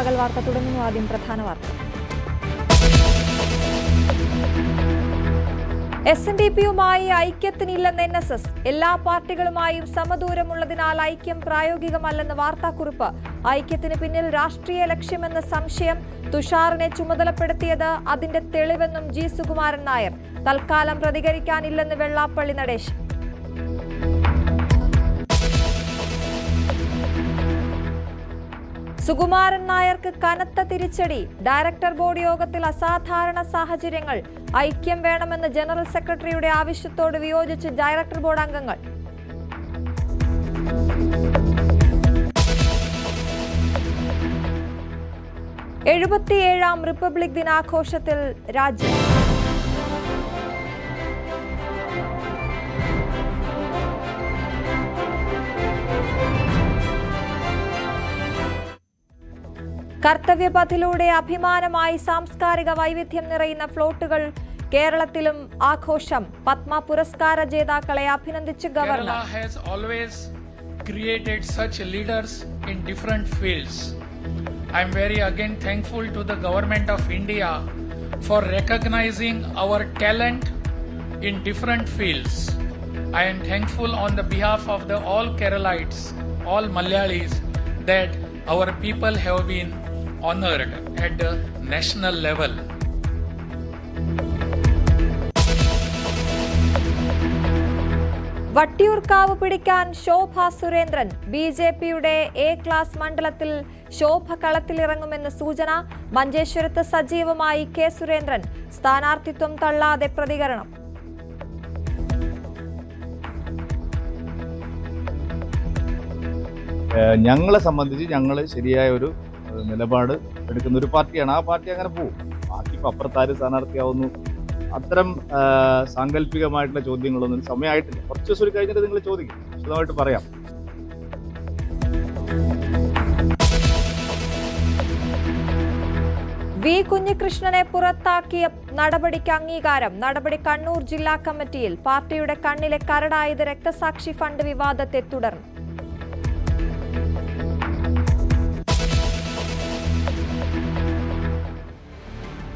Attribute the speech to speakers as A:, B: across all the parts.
A: പകൽ വാർത്ത തുടങ്ങുന്നു. ആദ്യം പ്രധാന വാർത്ത. SNDPയുമായി ഐക്യത്തിനില്ലെന്ന് NSS. എല്ലാ പാർട്ടികളുമായും സമദൂരമുള്ളതിനാൽ ഐക്യം പ്രായോഗികമല്ലെന്ന് വാർത്താക്കുറിപ്പ്. ഐക്യത്തിന് പിന്നിൽ രാഷ്ട്രീയ ലക്ഷ്യമെന്ന സംശയം. തുഷാറിനെ ചുമതലപ്പെടുത്തിയത് അതിന്റെ തെളിവെന്നും G. സുകുമാരൻ നായർ. തൽക്കാലം പ്രതികരിക്കാനില്ലെന്ന് വെള്ളാപ്പള്ളി നടേശൻ. സുകുമാരൻ നായർക്ക് കനത്ത തിരിച്ചടി. ഡയറക്ടർ ബോർഡ് യോഗത്തിൽ അസാധാരണ സാഹചര്യങ്ങൾ. ഐക്യം വേണമെന്ന് ജനറൽ സെക്രട്ടറിയുടെ ആവശ്യത്തോട് വിയോജിച്ച് ഡയറക്ടർ ബോർഡ് അംഗങ്ങൾ. എഴുപത്തിയേഴാം റിപ്പബ്ലിക് ദിനാഘോഷത്തിൽ രാജ്യം. കർത്തവ്യപഥിലൂടെ അഭിമാനമായി സാംസ്കാരിക വൈവിധ്യം നിറയുന്ന ഫ്ലോട്ടുകൾ. കേരളത്തിലും ആഘോഷം. പത്മ പുരസ്കാര ജേതാക്കളെ അഭിനന്ദിച്ച് governor.
B: Kerala has always created such leaders in different fields. I am very again thankful to the government of India for recognizing our talent in different fields. I am thankful on the behalf of the all Keralites, all Malayalis, that our people have been honored at the national level.
A: Vattiyoorkavu പിടിക്കാൻ ശോഭ Surendran. BJPയുടെ A class മണ്ഡലത്തിൽ ശോഭ കളത്തിലിറങ്ങുമെന്ന് സൂചന. മഞ്ചേശ്വരത്ത് സജീവമായി K. Surendran. സ്ഥാനാർത്ഥിത്വം തള്ളാതെ പ്രതികരണം.
C: ഞങ്ങളെ സംബന്ധിച്ച് ഞങ്ങൾ ശരിയായ ഒരു നിലപാട് എടുക്കുന്ന ഒരു പാർട്ടിയാണ്. ആ പാർട്ടി അങ്ങനെ പോകും. ബാക്കി ഇപ്പം അപ്പുറത്താര് സ്ഥാനാർത്ഥിയാവുന്നു, അത്തരം സാങ്കല്പികമായിട്ടുള്ള ചോദ്യങ്ങളൊന്നും സമയമായിട്ടില്ല. കുറച്ച് ദിവസം കഴിഞ്ഞിട്ട് നിങ്ങൾ ചോദിക്കും, വിശദമായിട്ട് പറയാം.
A: V. കുഞ്ഞികൃഷ്ണനെ പുറത്താക്കിയ നടപടിക്ക് അംഗീകാരം. നടപടി കണ്ണൂർ ജില്ലാ കമ്മിറ്റിയിൽ. പാർട്ടിയുടെ കണ്ണിലെ കരടായത് രക്തസാക്ഷി ഫണ്ട് വിവാദത്തെ തുടർന്ന്.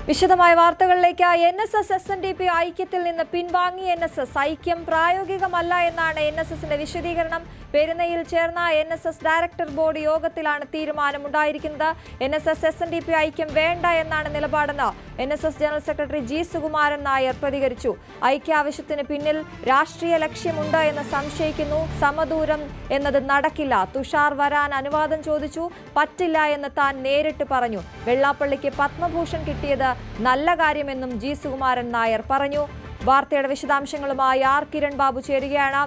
A: വിശദമായ വാർത്തകളിലേക്ക്. NSS SNDP ഐക്യത്തിൽ നിന്ന് പിൻവാങ്ങി. NSS ഐക്യം പ്രായോഗികമല്ല എന്നാണ് NSSന്റെ വിശദീകരണം. പെരുന്നയിൽ ചേർന്ന NSS ഡയറക്ടർ ബോർഡ് യോഗത്തിലാണ് തീരുമാനമുണ്ടായിരിക്കുന്നത്. NSS SNDP ഐക്യം വേണ്ട എന്നാണ് നിലപാടെന്ന് NSS general secretary G. Sukumaran Nair പ്രതികരിച്ചു. ഐക്യാവശ്യത്തിന് പിന്നിൽ രാഷ്ട്രീയ ലക്ഷ്യമുണ്ട് എന്ന് സംശയിക്കുന്നു. സമദൂരം എന്നത് നടക്കില്ല. തുഷാർ വരാൻ അനുവാദം ചോദിച്ചു. പറ്റില്ല എന്ന് താൻ നേരിട്ട് പറഞ്ഞു. വെള്ളാപ്പള്ളിക്ക് പത്മഭൂഷൺ കിട്ടിയത് നല്ല കാര്യമെന്നും G. സുകുമാരൻ നായർ പറഞ്ഞു. വാർത്തയുടെ വിശദാംശങ്ങളുമായി R. കിരൺ ബാബു ചേരുകയാണ്.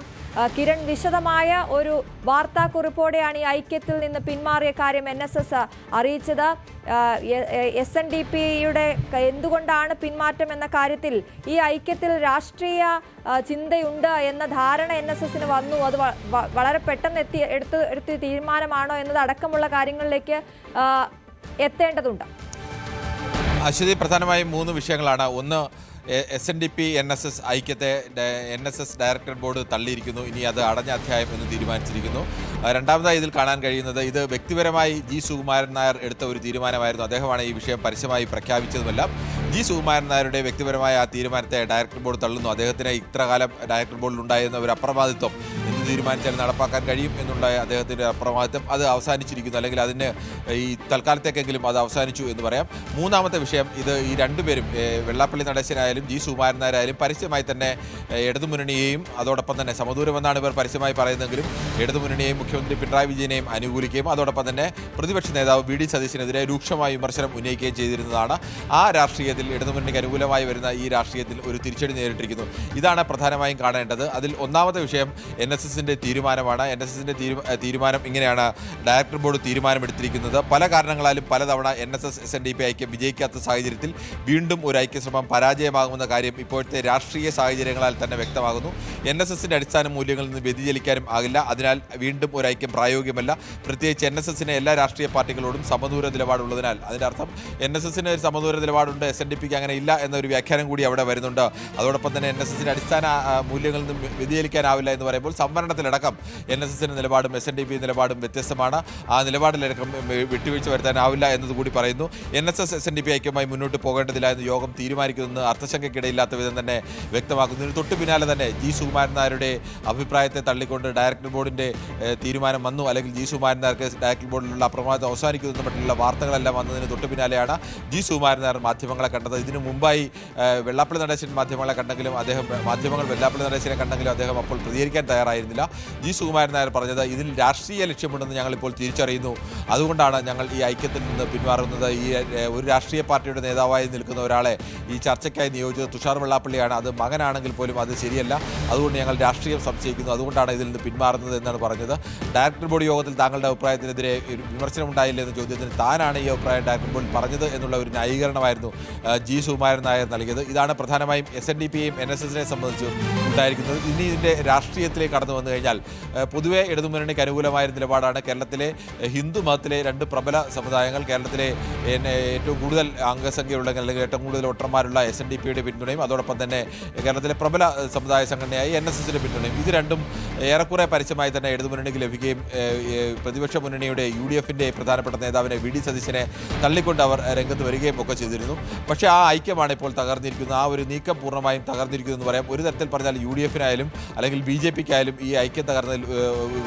A: കിരൺ, വിശദമായ ഒരു വാർത്താക്കുറിപ്പോടെയാണ് ഈ ഐക്യത്തിൽ നിന്ന് പിന്മാറിയ കാര്യം NSS അറിയിച്ചത്. SNDPയുടെ എന്തുകൊണ്ടാണ് പിന്മാറ്റം എന്ന കാര്യത്തിൽ ഈ ഐക്യത്തിൽ രാഷ്ട്രീയ ചിന്തയുണ്ട് എന്ന ധാരണ NSSന് വന്നു. അത് വളരെ പെട്ടെന്ന് എടുത്ത തീരുമാനമാണോ എന്നതടക്കമുള്ള കാര്യങ്ങളിലേക്ക് എത്തേണ്ടതുണ്ട്.
D: അശ്വതി, പ്രധാനമായും 3 വിഷയങ്ങളാണ്. ഒന്ന്, SNDP NSS ഐക്യത്തെ NSS ഡയറക്ടർ ബോർഡ് തള്ളിയിരിക്കുന്നു. ഇനി അത് അടഞ്ഞ അധ്യായം എന്ന് തീരുമാനിച്ചിരിക്കുന്നു. രണ്ടാമതായി ഇതിൽ കാണാൻ കഴിയുന്നത് ഇത് വ്യക്തിപരമായി G. സുകുമാരൻ നായർ എടുത്ത ഒരു തീരുമാനമായിരുന്നു. അദ്ദേഹമാണ് ഈ വിഷയം പരസ്യമായി പ്രഖ്യാപിച്ചതുമെല്ലാം. G. സുകുമാരൻ നായരുടെ വ്യക്തിപരമായ ആ തീരുമാനത്തെ ഡയറക്ടർ ബോർഡ് തള്ളുന്നു. അദ്ദേഹത്തിന് ഇത്രകാലം ഡയറക്ടർ ബോർഡിൽ ഉണ്ടായിരുന്ന ഒരു അപ്രമാദിത്വം എന്ത് തീരുമാനിച്ചാൽ നടപ്പാക്കാൻ കഴിയും എന്നുണ്ടായ അദ്ദേഹത്തിൻ്റെ അപ്രമാദിത്വം അത് അവസാനിച്ചിരിക്കുന്നു, അല്ലെങ്കിൽ അതിന് ഈ തൽക്കാലത്തേക്കെങ്കിലും അത് അവസാനിച്ചു എന്ന് പറയാം. മൂന്നാമത്തെ വിഷയം, ഇത് ഈ രണ്ടുപേരും വെള്ളാപ്പള്ളി നടേശനായാലും G. സുകുമാരൻ നായരായാലും പരസ്യമായി തന്നെ ഇടതുമുന്നണിയെയും അതോടൊപ്പം തന്നെ സമദൂരമെന്നാണ് ഇവർ പരസ്യമായി പറയുന്നതെങ്കിലും ഇടതുമുന്നണിയെയും മുഖ്യമന്ത്രി പിണറായി വിജയനെയും അനുകൂലിക്കുകയും അതോടൊപ്പം തന്നെ പ്രതിപക്ഷ നേതാവ് VD സതീശനെതിരെ രൂക്ഷമായ വിമർശനം ഉന്നയിക്കുകയും ചെയ്തിരുന്നതാണ്. ആ രാഷ്ട്രീയത്തിൽ ഇടതുമുന്നണിക്ക് അനുകൂലമായി വരുന്ന ഈ രാഷ്ട്രീയത്തിൽ ഒരു തിരിച്ചടി നേരിട്ടിരിക്കുന്നു. ഇതാണ് പ്രധാനമായും കാണേണ്ടത്. അതിൽ ഒന്നാമത്തെ വിഷയം NSSന്റെ തീരുമാനമാണ്. NSSന്റെ തീരുമാനം ഇങ്ങനെയാണ് ഡയറക്ടർ ബോർഡ് തീരുമാനമെടുത്തിരിക്കുന്നത്. പല കാരണങ്ങളാലും പലതവണ NSS SNDP ഐക്യം വിജയിക്കാത്ത സാഹചര്യത്തിൽ വീണ്ടും ഒരു ഐക്യശ്രമം പരാജയമാകുമെന്ന കാര്യം ഇപ്പോഴത്തെ രാഷ്ട്രീയ സാഹചര്യങ്ങളാൽ തന്നെ വ്യക്തമാകുന്നു. NSSന്റെ അടിസ്ഥാന മൂല്യങ്ങളിൽ നിന്ന് വ്യതിചലിക്കാനും ആകില്ല. അതിനാൽ വീണ്ടും ഒരു ഐക്യം പ്രായോഗികമല്ല. പ്രത്യേകിച്ച് NSSന് എല്ലാ രാഷ്ട്രീയ പാർട്ടികളോടും സമദൂര നിലപാടുള്ളതിനാൽ അതിൻ്റെ അർത്ഥം NSSന് ഒരു സമദൂര നിലപാടുണ്ട്, SNDPക്ക് അങ്ങനെ ഇല്ല എന്നൊരു വ്യാഖ്യാനം കൂടി അവിടെ വരുന്നുണ്ട്. അതോടൊപ്പം തന്നെ NSSന്റെ അടിസ്ഥാന മൂല്യങ്ങളിൽ നിന്നും വ്യതിചലിക്കാനാവില്ല എന്ന് പറയുമ്പോൾ സംവരണ സംവരണത്തിലടക്കം NSSന്റെ നിലപാടും SNDP നിലപാടും വ്യത്യസ്തമാണ്. ആ നിലപാടിലടക്കം വിട്ടുവീഴ്ച വരുത്താനാവില്ല എന്നതുകൂടി പറയുന്നു. NSS SNDP ഐക്യമായി മുന്നോട്ട് പോകേണ്ടതില്ല എന്ന് യോഗം തീരുമാനിക്കുമെന്ന് അർത്ഥശങ്കയ്ക്കിടയില്ലാത്ത വിധം തന്നെ വ്യക്തമാക്കുന്നതിന് തൊട്ടു പിന്നാലെ തന്നെ ജി സുകുമാരൻ നായരുടെ അഭിപ്രായത്തെ തള്ളിക്കൊണ്ട് ഡയറക്ടർ ബോർഡിന്റെ തീരുമാനം വന്നു, അല്ലെങ്കിൽ ജി സുകുമാരൻ നായർക്ക് ഡയറക്ടർ ബോർഡിലുള്ള അപ്രമാദം അവസാനിക്കുന്നതിന് മറ്റുള്ള വാർത്തകളെല്ലാം വന്നതിന് തൊട്ടു പിന്നാലെയാണ് ജി സുകുമാരൻ നായർ മാധ്യമങ്ങളെ കണ്ടത്. ഇതിനു മുമ്പായി വെള്ളാപ്പള്ളി നടേശൻ മാധ്യമങ്ങളെ കണ്ടെങ്കിലും മാധ്യമങ്ങൾ വെള്ളാപ്പള്ളി നടേശനെ കണ്ടെങ്കിലും അദ്ദേഹം അപ്പോൾ പ്രതികരിക്കാൻ തയ്യാറായിരുന്നില്ല. ജി സുകുമാരൻ നായർ പറഞ്ഞത് ഇതിൽ രാഷ്ട്രീയ ലക്ഷ്യമുണ്ടെന്ന് ഞങ്ങളിപ്പോൾ തിരിച്ചറിയുന്നു, അതുകൊണ്ടാണ് ഞങ്ങൾ ഈ ഐക്യത്തിൽ നിന്ന് പിന്മാറുന്നത്. ഈ ഒരു രാഷ്ട്രീയ പാർട്ടിയുടെ നേതാവായി നിൽക്കുന്ന ഒരാളെ ഈ ചർച്ചയ്ക്കായി നിയോഗിച്ചത് തുഷാർ വെള്ളാപ്പള്ളിയാണ്. അത് മകനാണെങ്കിൽ പോലും അത് ശരിയല്ല, അതുകൊണ്ട് ഞങ്ങൾ രാഷ്ട്രീയം സംശയിക്കുന്നു, അതുകൊണ്ടാണ് ഇതിൽ നിന്ന് പിന്മാറുന്നത് എന്നാണ് പറഞ്ഞത്. ഡയറക്ടർ ബോർഡ് യോഗത്തിൽ താങ്കളുടെ അഭിപ്രായത്തിനെതിരെ ഒരു വിമർശനം ഉണ്ടായില്ല എന്ന ചോദ്യത്തിന് താനാണ് ഈ അഭിപ്രായം ഡയറക്ടർ ബോർഡിൽ പറഞ്ഞത് എന്നുള്ള ഒരു ന്യായീകരണമായിരുന്നു ജി സുകുമാരൻ നായർ നൽകിയത്. ഇതാണ് പ്രധാനമായും SNDPയെയും NSSനെ സംബന്ധിച്ച് ഉണ്ടായിരിക്കുന്നത്. ഇനി ഇതിൻ്റെ രാഷ്ട്രീയത്തിലേക്ക് കടന്നു വന്നു കഴിഞ്ഞാൽ പൊതുവെ ഇടതുമുന്നണിക്ക് അനുകൂലമായ നിലപാടാണ്. കേരളത്തിലെ ഹിന്ദു മതത്തിലെ രണ്ട് പ്രബല സമുദായങ്ങൾ, കേരളത്തിലെ ഏറ്റവും കൂടുതൽ അംഗസംഖ്യയുള്ള അല്ലെങ്കിൽ ഏറ്റവും കൂടുതൽ വോട്ടർമാരുള്ള SNDPയുടെ പിന്തുണയും അതോടൊപ്പം തന്നെ കേരളത്തിലെ പ്രബല സമുദായ സംഘടനയായി NSSന്റെ പിന്തുണയും, ഇത് രണ്ടും ഏറെക്കുറെ പരസ്യമായി തന്നെ ഇടതുമുന്നണിക്ക് ലഭിക്കുകയും പ്രതിപക്ഷ മുന്നണിയുടെ UDFന്റെ പ്രധാനപ്പെട്ട നേതാവിനെ VD സതീശനെ തള്ളിക്കൊണ്ട് അവർ രംഗത്ത് വരികയും ഒക്കെ ചെയ്തിരുന്നു. പക്ഷേ ആ ഐക്യമാണ് ഇപ്പോൾ തകർന്നിരിക്കുന്നത്. ആ ഒരു നീക്കം പൂർണ്ണമായും തകർന്നിരിക്കുന്നു എന്ന് പറയാം. ഒരു തരത്തിൽ പറഞ്ഞാൽ UDFനായാലും അല്ലെങ്കിൽ BJPക്കായാലും ഈ ഐക്യം തകർന്നതിൽ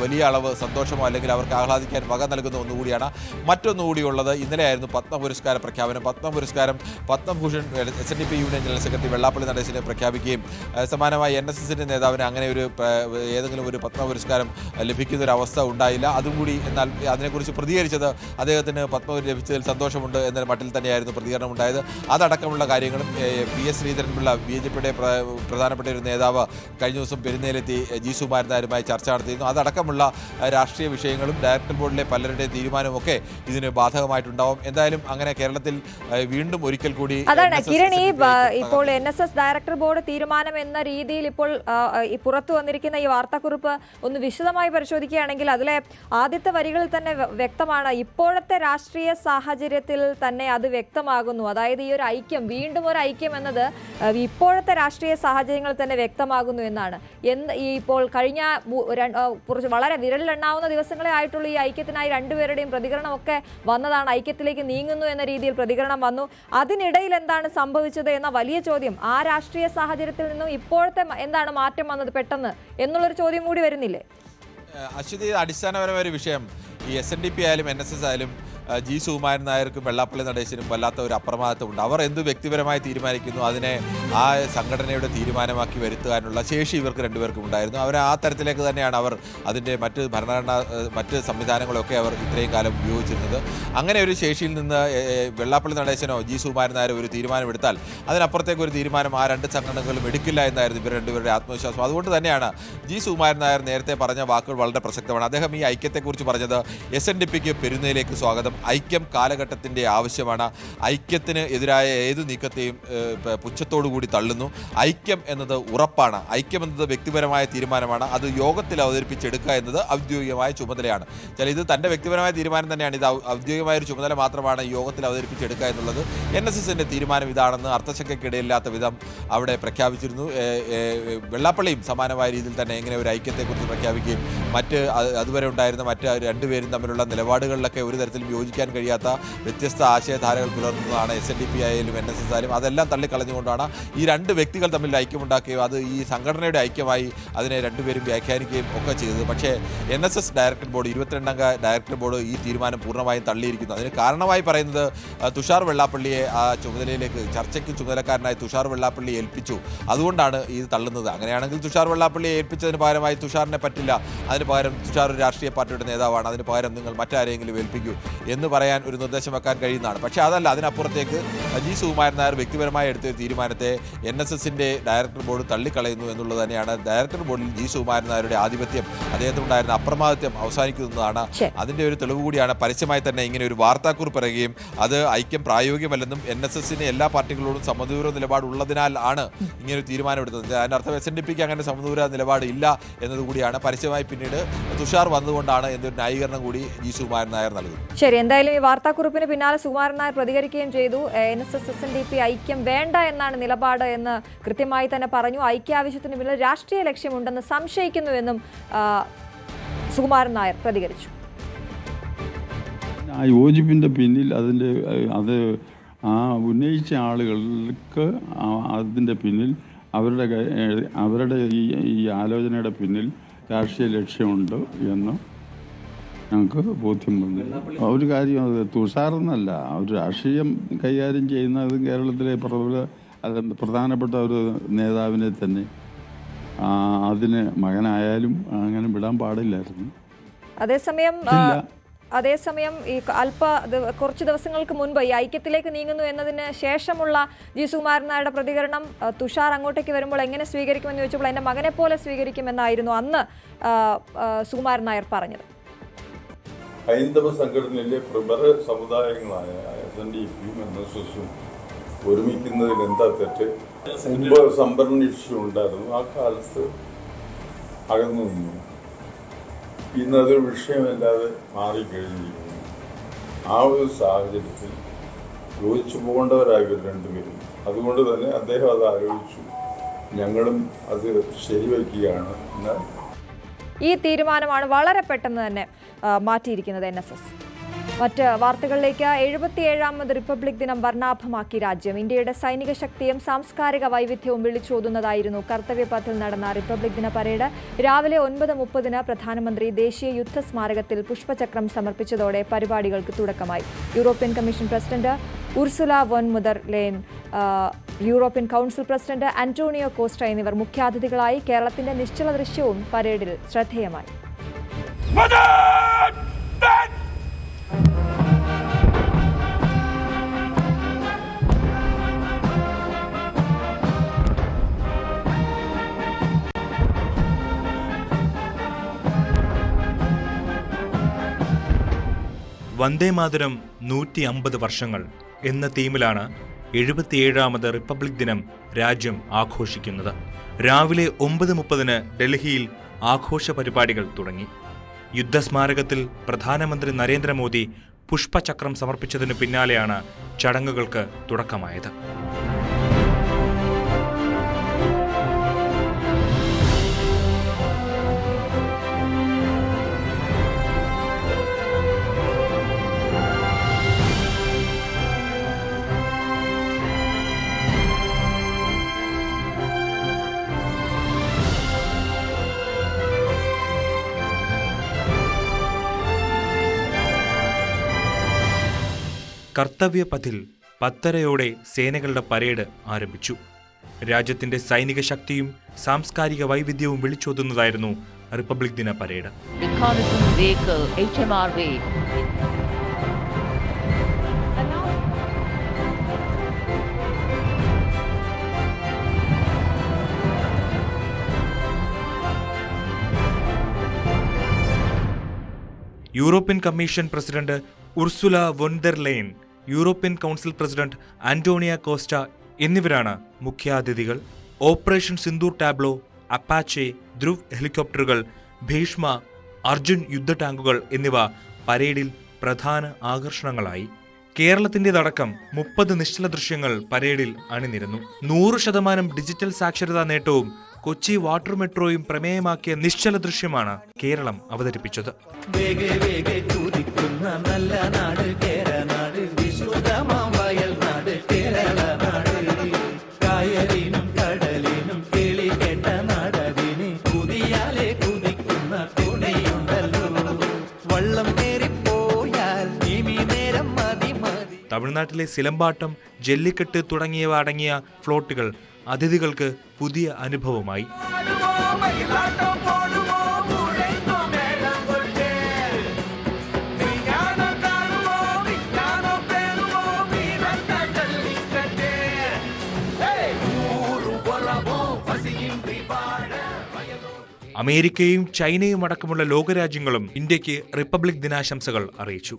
D: വലിയ അളവ് സന്തോഷമോ അല്ലെങ്കിൽ അവർക്ക് ആഹ്ലാദിക്കാൻ വക നൽകുന്ന ഒന്നുകൂടിയാണ്. മറ്റൊന്നുകൂടിയുള്ളത് ഇന്നലെയായിരുന്നു പത്മ പുരസ്കാര പ്രഖ്യാപനം. പത്മ പുരസ്കാരം Padma Bhushan SNDP union general secretary Vellappally നടേശനെ പ്രഖ്യാപിക്കുകയും സമാനമായി NSSന്റെ നേതാവിന് അങ്ങനെ ഒരു ഏതെങ്കിലും ഒരു പത്മ പുരസ്കാരം ലഭിക്കുന്ന ഒരു അവസ്ഥ ഉണ്ടായില്ല. അതും കൂടി എന്നാൽ അതിനെക്കുറിച്ച് പ്രതികരിച്ചത് അദ്ദേഹത്തിന് പത്മ ലഭിച്ചതിൽ സന്തോഷമുണ്ട് എന്ന മട്ടിൽ തന്നെയായിരുന്നു പ്രതികരണം ഉണ്ടായത്. അതടക്കമുള്ള കാര്യങ്ങളും PS ശ്രീധരൻപിള്ള BJPയുടെ പ്രധാനപ്പെട്ട ഒരു നേതാവ് കഴിഞ്ഞ ദിവസം പെരുന്നയിലെത്തി ജി സുകുമാരൻ നായരുമായി ചർച്ച നടത്തിയിരുന്നു. അതടക്കമുള്ള രാഷ്ട്രീയ വിഷയങ്ങളും ഡയറക്ടർ ബോർഡിലെ പലരുടെ തീരുമാനമൊക്കെ ഇതിന് ബാധകമായിട്ടുണ്ടാവും. എന്തായാലും അങ്ങനെ കേരളത്തിൽ വീണ്ടും ഒരിക്കൽ കൂടി
A: അതാണ് കിരൺ, ഇപ്പോൾ NSS ഡയറക്ടർ ബോർഡ് തീരുമാനം എന്ന രീതിയിൽ ഇപ്പോൾ പുറത്തു വന്നിരിക്കുന്ന ഈ വാർത്താക്കുറിപ്പ് ഒന്ന് വിശദമായി പരിശോധിക്കുകയാണെങ്കിൽ അതിലെ ആദ്യത്തെ വരികളിൽ തന്നെ വ്യക്തമാണ്, ഇപ്പോഴത്തെ രാഷ്ട്രീയ സാഹചര്യത്തിൽ തന്നെ അത് വ്യക്തമാകുന്നു. അതായത് ഈ ഒരു ഐക്യം, വീണ്ടും ഒരു ഐക്യം എന്നത് ഇപ്പോഴത്തെ രാഷ്ട്രീയ സാഹചര്യങ്ങളിൽ തന്നെ വ്യക്തമാകുന്നു എന്നാണ്. ഇപ്പോൾ കഴിഞ്ഞ കുറച്ച് വളരെ വിരലിലെണ്ണാവുന്ന ദിവസങ്ങളെ ആയിട്ടുള്ള ഈ ഐക്യത്തിനായി രണ്ടുപേരുടെയും പ്രതികരണമൊക്കെ വന്നതാണ്. ഐക്യത്തിലേക്ക് നീങ്ങുന്നു എന്ന രീതിയിൽ പ്രതികരണം വന്നു. അതിനിടയിൽ എന്താണ് സംഭവിച്ചത് എന്ന വലിയ ചോദ്യം, ആ രാഷ്ട്രീയ സാഹചര്യത്തിൽ നിന്നും ഇപ്പോഴത്തെ എന്താണ് മാറ്റം വന്നത് പെട്ടെന്ന് എന്നുള്ളൊരു ചോദ്യം കൂടി വരുന്നില്ലേ?
D: അശ്വതി, അടിസ്ഥാനപരമായ ഒരു വിഷയം ഈ SNDP ആയാലും NSS ആയാലും ജി സുകുമാരൻ നായർക്കും വെള്ളാപ്പള്ളി നടേശനും വല്ലാത്ത ഒരു അപ്രമാദത്വമുണ്ട്. അവർ എന്ത് വ്യക്തിപരമായി തീരുമാനിക്കുന്നു അതിനെ ആ സംഘടനയുടെ തീരുമാനമാക്കി വരുത്താനുള്ള ശേഷി ഇവർക്ക് രണ്ടുപേർക്കും ഉണ്ടായിരുന്നു. അവർ ആ തരത്തിലേക്ക് തന്നെയാണ് അവർ അതിൻ്റെ മറ്റ് സംവിധാനങ്ങളൊക്കെ അവർ ഇത്രയും കാലം ഉപയോഗിച്ചിരുന്നത്. അങ്ങനെ ഒരു ശേഷിയിൽ നിന്ന് വെള്ളാപ്പള്ളി നടേശനോ ജി സുകുമാരൻ നായരോ ഒരു തീരുമാനമെടുത്താൽ അതിനപ്പുറത്തേക്ക് ഒരു തീരുമാനം ആ രണ്ട് സംഘടനകളും എടുക്കില്ല എന്നായിരുന്നു ഇവർ രണ്ടുപേരുടെ ആത്മവിശ്വാസം. അതുകൊണ്ട് തന്നെയാണ് ജി സുകുമാരൻ നായർ നേരത്തെ പറഞ്ഞ വാക്കുകൾ വളരെ പ്രസക്തമാണ്. അദ്ദേഹം ഈ ഐക്യത്തെക്കുറിച്ച് പറഞ്ഞത് SNDPക്ക് പെരുന്നയിലേക്ക് സ്വാഗതം, ഐക്യം കാലഘട്ടത്തിൻ്റെ ആവശ്യമാണ്, ഐക്യത്തിന് എതിരായ ഏതു നീക്കത്തെയും പുച്ഛത്തോടുകൂടി തള്ളുന്നു, ഐക്യം എന്നത് ഉറപ്പാണ്, ഐക്യം എന്നത് വ്യക്തിപരമായ തീരുമാനമാണ്, അത് യോഗത്തിൽ അവതരിപ്പിച്ചെടുക്കുക എന്നത് ഔദ്യോഗികമായ ചുമതലയാണ്. ഇത് തൻ്റെ വ്യക്തിപരമായ തീരുമാനം തന്നെയാണ്, ഇത് ഔദ്യോഗികമായ ഒരു ചുമതല മാത്രമാണ് യോഗത്തിൽ അവതരിപ്പിച്ചെടുക്കുക എന്നുള്ളത്. NSSന്റെ തീരുമാനം ഇതാണെന്ന് അർത്ഥശങ്കയ്ക്കിടയില്ലാത്ത വിധം അവിടെ പ്രഖ്യാപിച്ചിരുന്നു. വെള്ളാപ്പള്ളിയും സമാനമായ രീതിയിൽ തന്നെ ഇങ്ങനെ ഒരു ഐക്യത്തെക്കുറിച്ച് പ്രഖ്യാപിക്കുകയും അതുവരെ ഉണ്ടായിരുന്ന മറ്റ് രണ്ടുപേരും തമ്മിലുള്ള നിലപാടുകളിലൊക്കെ ഒരു തരത്തിലും യോജിക്കാൻ കഴിയാത്ത വ്യത്യസ്ത ആശയധാരകൾ പുലർത്തുന്നതാണ് SNDP ആയാലും NSS ആയാലും. അതെല്ലാം തള്ളിക്കളഞ്ഞുകൊണ്ടാണ് ഈ രണ്ട് വ്യക്തികൾ തമ്മിൽ ഐക്യമുണ്ടാക്കുകയും അത് ഈ സംഘടനയുടെ ഐക്യമായി അതിനെ രണ്ടുപേരും വ്യാഖ്യാനിക്കുകയും ഒക്കെ ചെയ്തത്. പക്ഷേ NSS ഡയറക്ടർ ബോർഡ് 22-അംഗ ഡയറക്ടർ ബോർഡ് ഈ തീരുമാനം പൂർണ്ണമായും തള്ളിയിരിക്കുന്നു. അതിന് കാരണമായി പറയുന്നത് തുഷാർ വെള്ളാപ്പള്ളിയെ ആ ചുമതലയിലേക്ക് ചർച്ചയ്ക്ക് ചുമതലക്കാരനായി തുഷാർ വെള്ളാപ്പള്ളിയെ ഏൽപ്പിച്ചു, അതുകൊണ്ടാണ് ഇത് തള്ളുന്നത്. അങ്ങനെയാണെങ്കിൽ തുഷാർ വെള്ളാപ്പള്ളിയെ ഏൽപ്പിച്ചതിന് പകരമായി തുഷാറിനെ പറ്റില്ല, അതിന് പകരം തുഷാർ ഒരു രാഷ്ട്രീയ പാർട്ടിയുടെ നേതാവാണ്, അതിന് പകരം നിങ്ങൾ മറ്റാരെങ്കിലും ഏൽപ്പിക്കൂ എന്ന് പറയാൻ ഒരു നിർദ്ദേശം വെക്കാൻ കഴിയുന്നതാണ്. പക്ഷേ അതല്ല, അതിനപ്പുറത്തേക്ക് ജി സുകുമാരൻ നായർ വ്യക്തിപരമായി എടുത്ത തീരുമാനത്തെ NSSന്റെ ഡയറക്ടർ ബോർഡ് തള്ളിക്കളയുന്നു എന്നുള്ളത് തന്നെയാണ്. ഡയറക്ടർ ബോർഡിൽ ജി സുകുമാരൻ നായരുടെ ആധിപത്യം, അദ്ദേഹത്തിനുണ്ടായിരുന്ന അപ്രമാദിത്യം അവസാനിക്കുന്നതാണ്. അതിൻ്റെ ഒരു തെളിവ് കൂടിയാണ് പരസ്യമായി തന്നെ ഇങ്ങനെ ഒരു വാർത്താക്കുറിപ്പ് പറയുകയും അത് ഐക്യം പ്രായോഗികമല്ലെന്നും NSSന് എല്ലാ പാർട്ടികളോടും സമദൂര നിലപാടുള്ളതിനാൽ ആണ് ഇങ്ങനെ ഒരു തീരുമാനമെടുത്തത്. അതിനർത്ഥം SNDPക്ക് അങ്ങനെ സമദൂര നിലപാട് ഇല്ല എന്നതുകൂടിയാണ്. പരസ്യമായി പിന്നീട് തുഷാർ വന്നുകൊണ്ടാണ് എന്നൊരു ന്യായീകരണം കൂടി ജി സുകുമാരൻ നായർ നൽകുന്നത്.
A: ശരി. എന്തായാലും ഈ വാർത്താക്കുറിപ്പിന് പിന്നാലെ സുകുമാരൻ നായർ പ്രതികരിക്കുകയും ചെയ്തു. NSS SNDP ഐക്യം വേണ്ട എന്നാണ് നിലപാട് എന്ന് കൃത്യമായി തന്നെ പറഞ്ഞു. ഐക്യാവശ്യത്തിന് പിന്നിൽ രാഷ്ട്രീയ ലക്ഷ്യമുണ്ടെന്ന് സംശയിക്കുന്നുവെന്നും സുകുമാരൻ നായർ പ്രതികരിച്ചു.
E: ആ യോജിപ്പിൻ്റെ പിന്നിൽ അത് ഉന്നയിച്ച ആളുകൾക്ക് അതിൻ്റെ പിന്നിൽ അവരുടെ ഈ ആലോചനയുടെ പിന്നിൽ രാഷ്ട്രീയ ലക്ഷ്യമുണ്ട് എന്ന് ഞങ്ങൾക്ക് ബോധ്യം വന്നില്ല. ഒരു കാര്യം, അത് തുഷാറെന്നല്ല, ഒരു രാഷ്ട്രീയം കൈകാര്യം ചെയ്യുന്നത് കേരളത്തിലെ പ്രധാനപ്പെട്ട ഒരു നേതാവിനെ തന്നെ അതിന് മകനായാലും അങ്ങനെ വിടാൻ പാടില്ലായിരുന്നു.
A: അതേസമയം ഈ കുറച്ച് ദിവസങ്ങൾക്ക് മുൻപ് ഈ ഐക്യത്തിലേക്ക് നീങ്ങുന്നു എന്നതിന് ശേഷമുള്ള ജി സുകുമാരൻ നായരുടെ പ്രതികരണം, തുഷാർ അങ്ങോട്ടേക്ക് വരുമ്പോൾ എങ്ങനെ സ്വീകരിക്കുമെന്ന് ചോദിച്ചപ്പോൾ എൻ്റെ മകനെ പോലെ സ്വീകരിക്കുമെന്നായിരുന്നു അന്ന് സുകുമാരൻ നായർ പറഞ്ഞത്.
F: ഹൈന്ദവ സംഘടനയിലെ പ്രബല സമുദായങ്ങളായ SNDPയും NSSഉം ഒരുമിക്കുന്നതിൽ എന്താ തെറ്റ്? മുമ്പ് സംവരണ ഇഷ്യൂ ഉണ്ടായിരുന്നു, ആ കാലത്ത് അകന്നു നിന്നു. ഇന്നതൊരു വിഷയമല്ലാതെ മാറിക്കഴിഞ്ഞിരിക്കുന്നു. ആ ഒരു സാഹചര്യത്തിൽ യോജിച്ചു പോകേണ്ടവരായി രണ്ടുപേരും. അതുകൊണ്ട് തന്നെ അദ്ദേഹം അത് ആലോചിച്ചു, ഞങ്ങളും അത് ശരിവയ്ക്കുകയാണ്. എന്നാൽ
A: ഈ തീരുമാനമാണ് വളരെ പെട്ടെന്ന് തന്നെ മാറ്റിയിരിക്കുന്നത് NSS. മറ്റ് വാർത്തകളിലേക്ക്. 77ാമത് റിപ്പബ്ലിക് ദിനം വർണ്ണാഭമാക്കി രാജ്യം. ഇന്ത്യയുടെ സൈനിക ശക്തിയും സാംസ്കാരിക വൈവിധ്യവും വിളിച്ചോതുന്നതായിരുന്നു കർത്തവ്യപഥിൽ നടന്ന റിപ്പബ്ലിക് ദിന പരേഡ്. രാവിലെ 9:30 പ്രധാനമന്ത്രി ദേശീയ യുദ്ധ സ്മാരകത്തിൽ പുഷ്പചക്രം സമർപ്പിച്ചതോടെ പരിപാടികൾക്ക് തുടക്കമായി. European commission president Ursula von der Leyen, European council president Antonio Costa എന്നിവർ മുഖ്യാതിഥികളായി. കേരളത്തിന്റെ നിശ്ചല ദൃശ്യവും പരേഡിൽ ശ്രദ്ധേയമായി.
G: വന്ദേമാതരം 150 വർഷങ്ങൾ എന്ന തീമിലാണ് 77ാമത് റിപ്പബ്ലിക് ദിനം രാജ്യം ആഘോഷിക്കുന്നത്. രാവിലെ 9:30 ഡൽഹിയിൽ ആഘോഷ പരിപാടികൾ തുടങ്ങി. യുദ്ധസ്മാരകത്തിൽ പ്രധാനമന്ത്രി നരേന്ദ്രമോദി പുഷ്പചക്രം സമർപ്പിച്ചതിനു പിന്നാലെയാണ് ചടങ്ങുകൾക്ക് തുടക്കമായത്. കർത്തവ്യപഥിൽ 10:30 സേനകളുടെ പരേഡ് ആരംഭിച്ചു. രാജ്യത്തിന്റെ സൈനിക ശക്തിയും സാംസ്കാരിക വൈവിധ്യവും വിളിച്ചോതുന്നതായിരുന്നു റിപ്പബ്ലിക് ദിന parade. European commission president Ursula von der Leyen, European council president Antonio Costa എന്നിവരാണ് മുഖ്യാതിഥികൾ. Operation Sindoor tableau, Apache, Dhruv ഹെലികോപ്റ്ററുകൾ, ഭീഷ്മ, അർജുൻ യുദ്ധ ടാങ്കുകൾ എന്നിവ പരേഡിൽ പ്രധാന ആകർഷണങ്ങളായി. കേരളത്തിൻ്റെതടക്കം 30 നിശ്ചല ദൃശ്യങ്ങൾ പരേഡിൽ അണിനിരന്നു. 100% ഡിജിറ്റൽ സാക്ഷരതാ നേട്ടവും കൊച്ചി വാട്ടർ മെട്രോയും പ്രമേയമാക്കിയ നിശ്ചല ദൃശ്യമാണ് കേരളം അവതരിപ്പിച്ചത്. തമിഴ്നാട്ടിലെ സിലമ്പാട്ടം, ജല്ലിക്കെട്ട് തുടങ്ങിയവ അടങ്ങിയ ഫ്ലോട്ടുകൾ അതിഥികൾക്ക് പുതിയ അനുഭവമായി. അമേരിക്കയും ചൈനയും അടക്കമുള്ള ലോകരാജ്യങ്ങളും ഇന്ത്യക്ക് റിപ്പബ്ലിക് ദിനാശംസകൾ അറിയിച്ചു.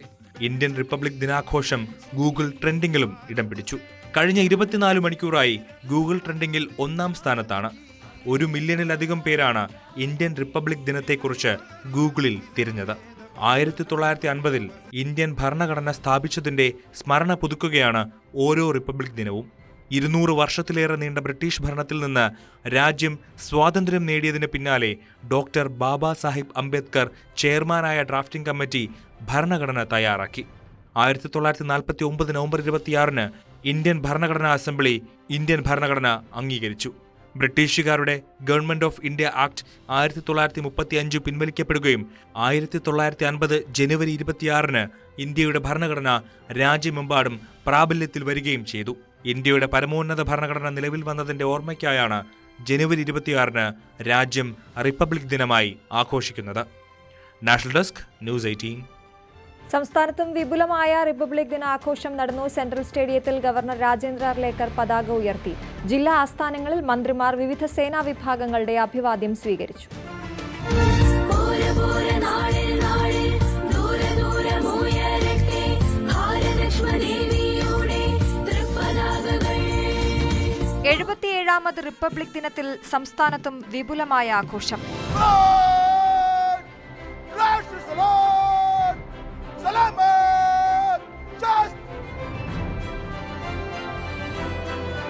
G: ഇന്ത്യൻ റിപ്പബ്ലിക് ദിനാഘോഷം ഗൂഗിൾ ട്രെൻഡിങ്ങിലും ഇടം പിടിച്ചു. കഴിഞ്ഞ 24 മണിക്കൂറായി ഗൂഗിൾ ട്രെൻഡിങ്ങിൽ 1-ാം സ്ഥാനത്താണ്. 1 മില്യണിലധികം പേരാണ് ഇന്ത്യൻ റിപ്പബ്ലിക് ദിനത്തെക്കുറിച്ച് ഗൂഗിളിൽ തിരഞ്ഞത്. 1950 ഇന്ത്യൻ ഭരണഘടന സ്ഥാപിച്ചതിന്റെ സ്മരണ പുതുക്കുകയാണ് ഓരോ റിപ്പബ്ലിക് ദിനവും. 200 വർഷത്തിലേറെ നീണ്ട ബ്രിട്ടീഷ് ഭരണത്തിൽ നിന്ന് രാജ്യം സ്വാതന്ത്ര്യം നേടിയതിന് പിന്നാലെ ഡോക്ടർ ബാബാ സാഹിബ് അംബേദ്കർ ചെയർമാനായ ഡ്രാഫ്റ്റിംഗ് കമ്മിറ്റി ഭരണഘടന തയ്യാറാക്കി. 1949 നവംബർ 26 ഇന്ത്യൻ ഭരണഘടനാ അസംബ്ലി ഇന്ത്യൻ ഭരണഘടന അംഗീകരിച്ചു. ബ്രിട്ടീഷുകാരുടെ ഗവൺമെന്റ് ഓഫ് ഇന്ത്യ ആക്ട് 1935 പിൻവലിക്കപ്പെടുകയും 1950 ജനുവരി 26 ഇന്ത്യയുടെ ഭരണഘടന രാജ്യമെമ്പാടും പ്രാബല്യത്തിൽ വരികയും ചെയ്തു. ഇന്ത്യയുടെ പരമോന്നത ഭരണഘടന നിലവിൽ വന്നതിന്റെ ഓർമ്മയ്ക്കായാണ് ജനുവരി 26 രാജ്യം റിപ്പബ്ലിക് ദിനമായി ആഘോഷിക്കുന്നത്. National desk, news 18.
A: സംസ്ഥാനത്തും വിപുലമായ റിപ്പബ്ലിക് ദിനാഘോഷം നടന്നു. സെൻട്രൽ സ്റ്റേഡിയത്തിൽ ഗവർണർ രാജേന്ദ്ര അർലേക്കർ പതാക ഉയർത്തി. ജില്ലാ ആസ്ഥാനങ്ങളിൽ മന്ത്രിമാർ വിവിധ സേനാ വിഭാഗങ്ങളുടെ അഭിവാദ്യം സ്വീകരിച്ചു. എഴുപത്തിയേഴാമത് റിപ്പബ്ലിക് ദിനത്തിൽ സംസ്ഥാനത്തും വിപുലമായ ആഘോഷം.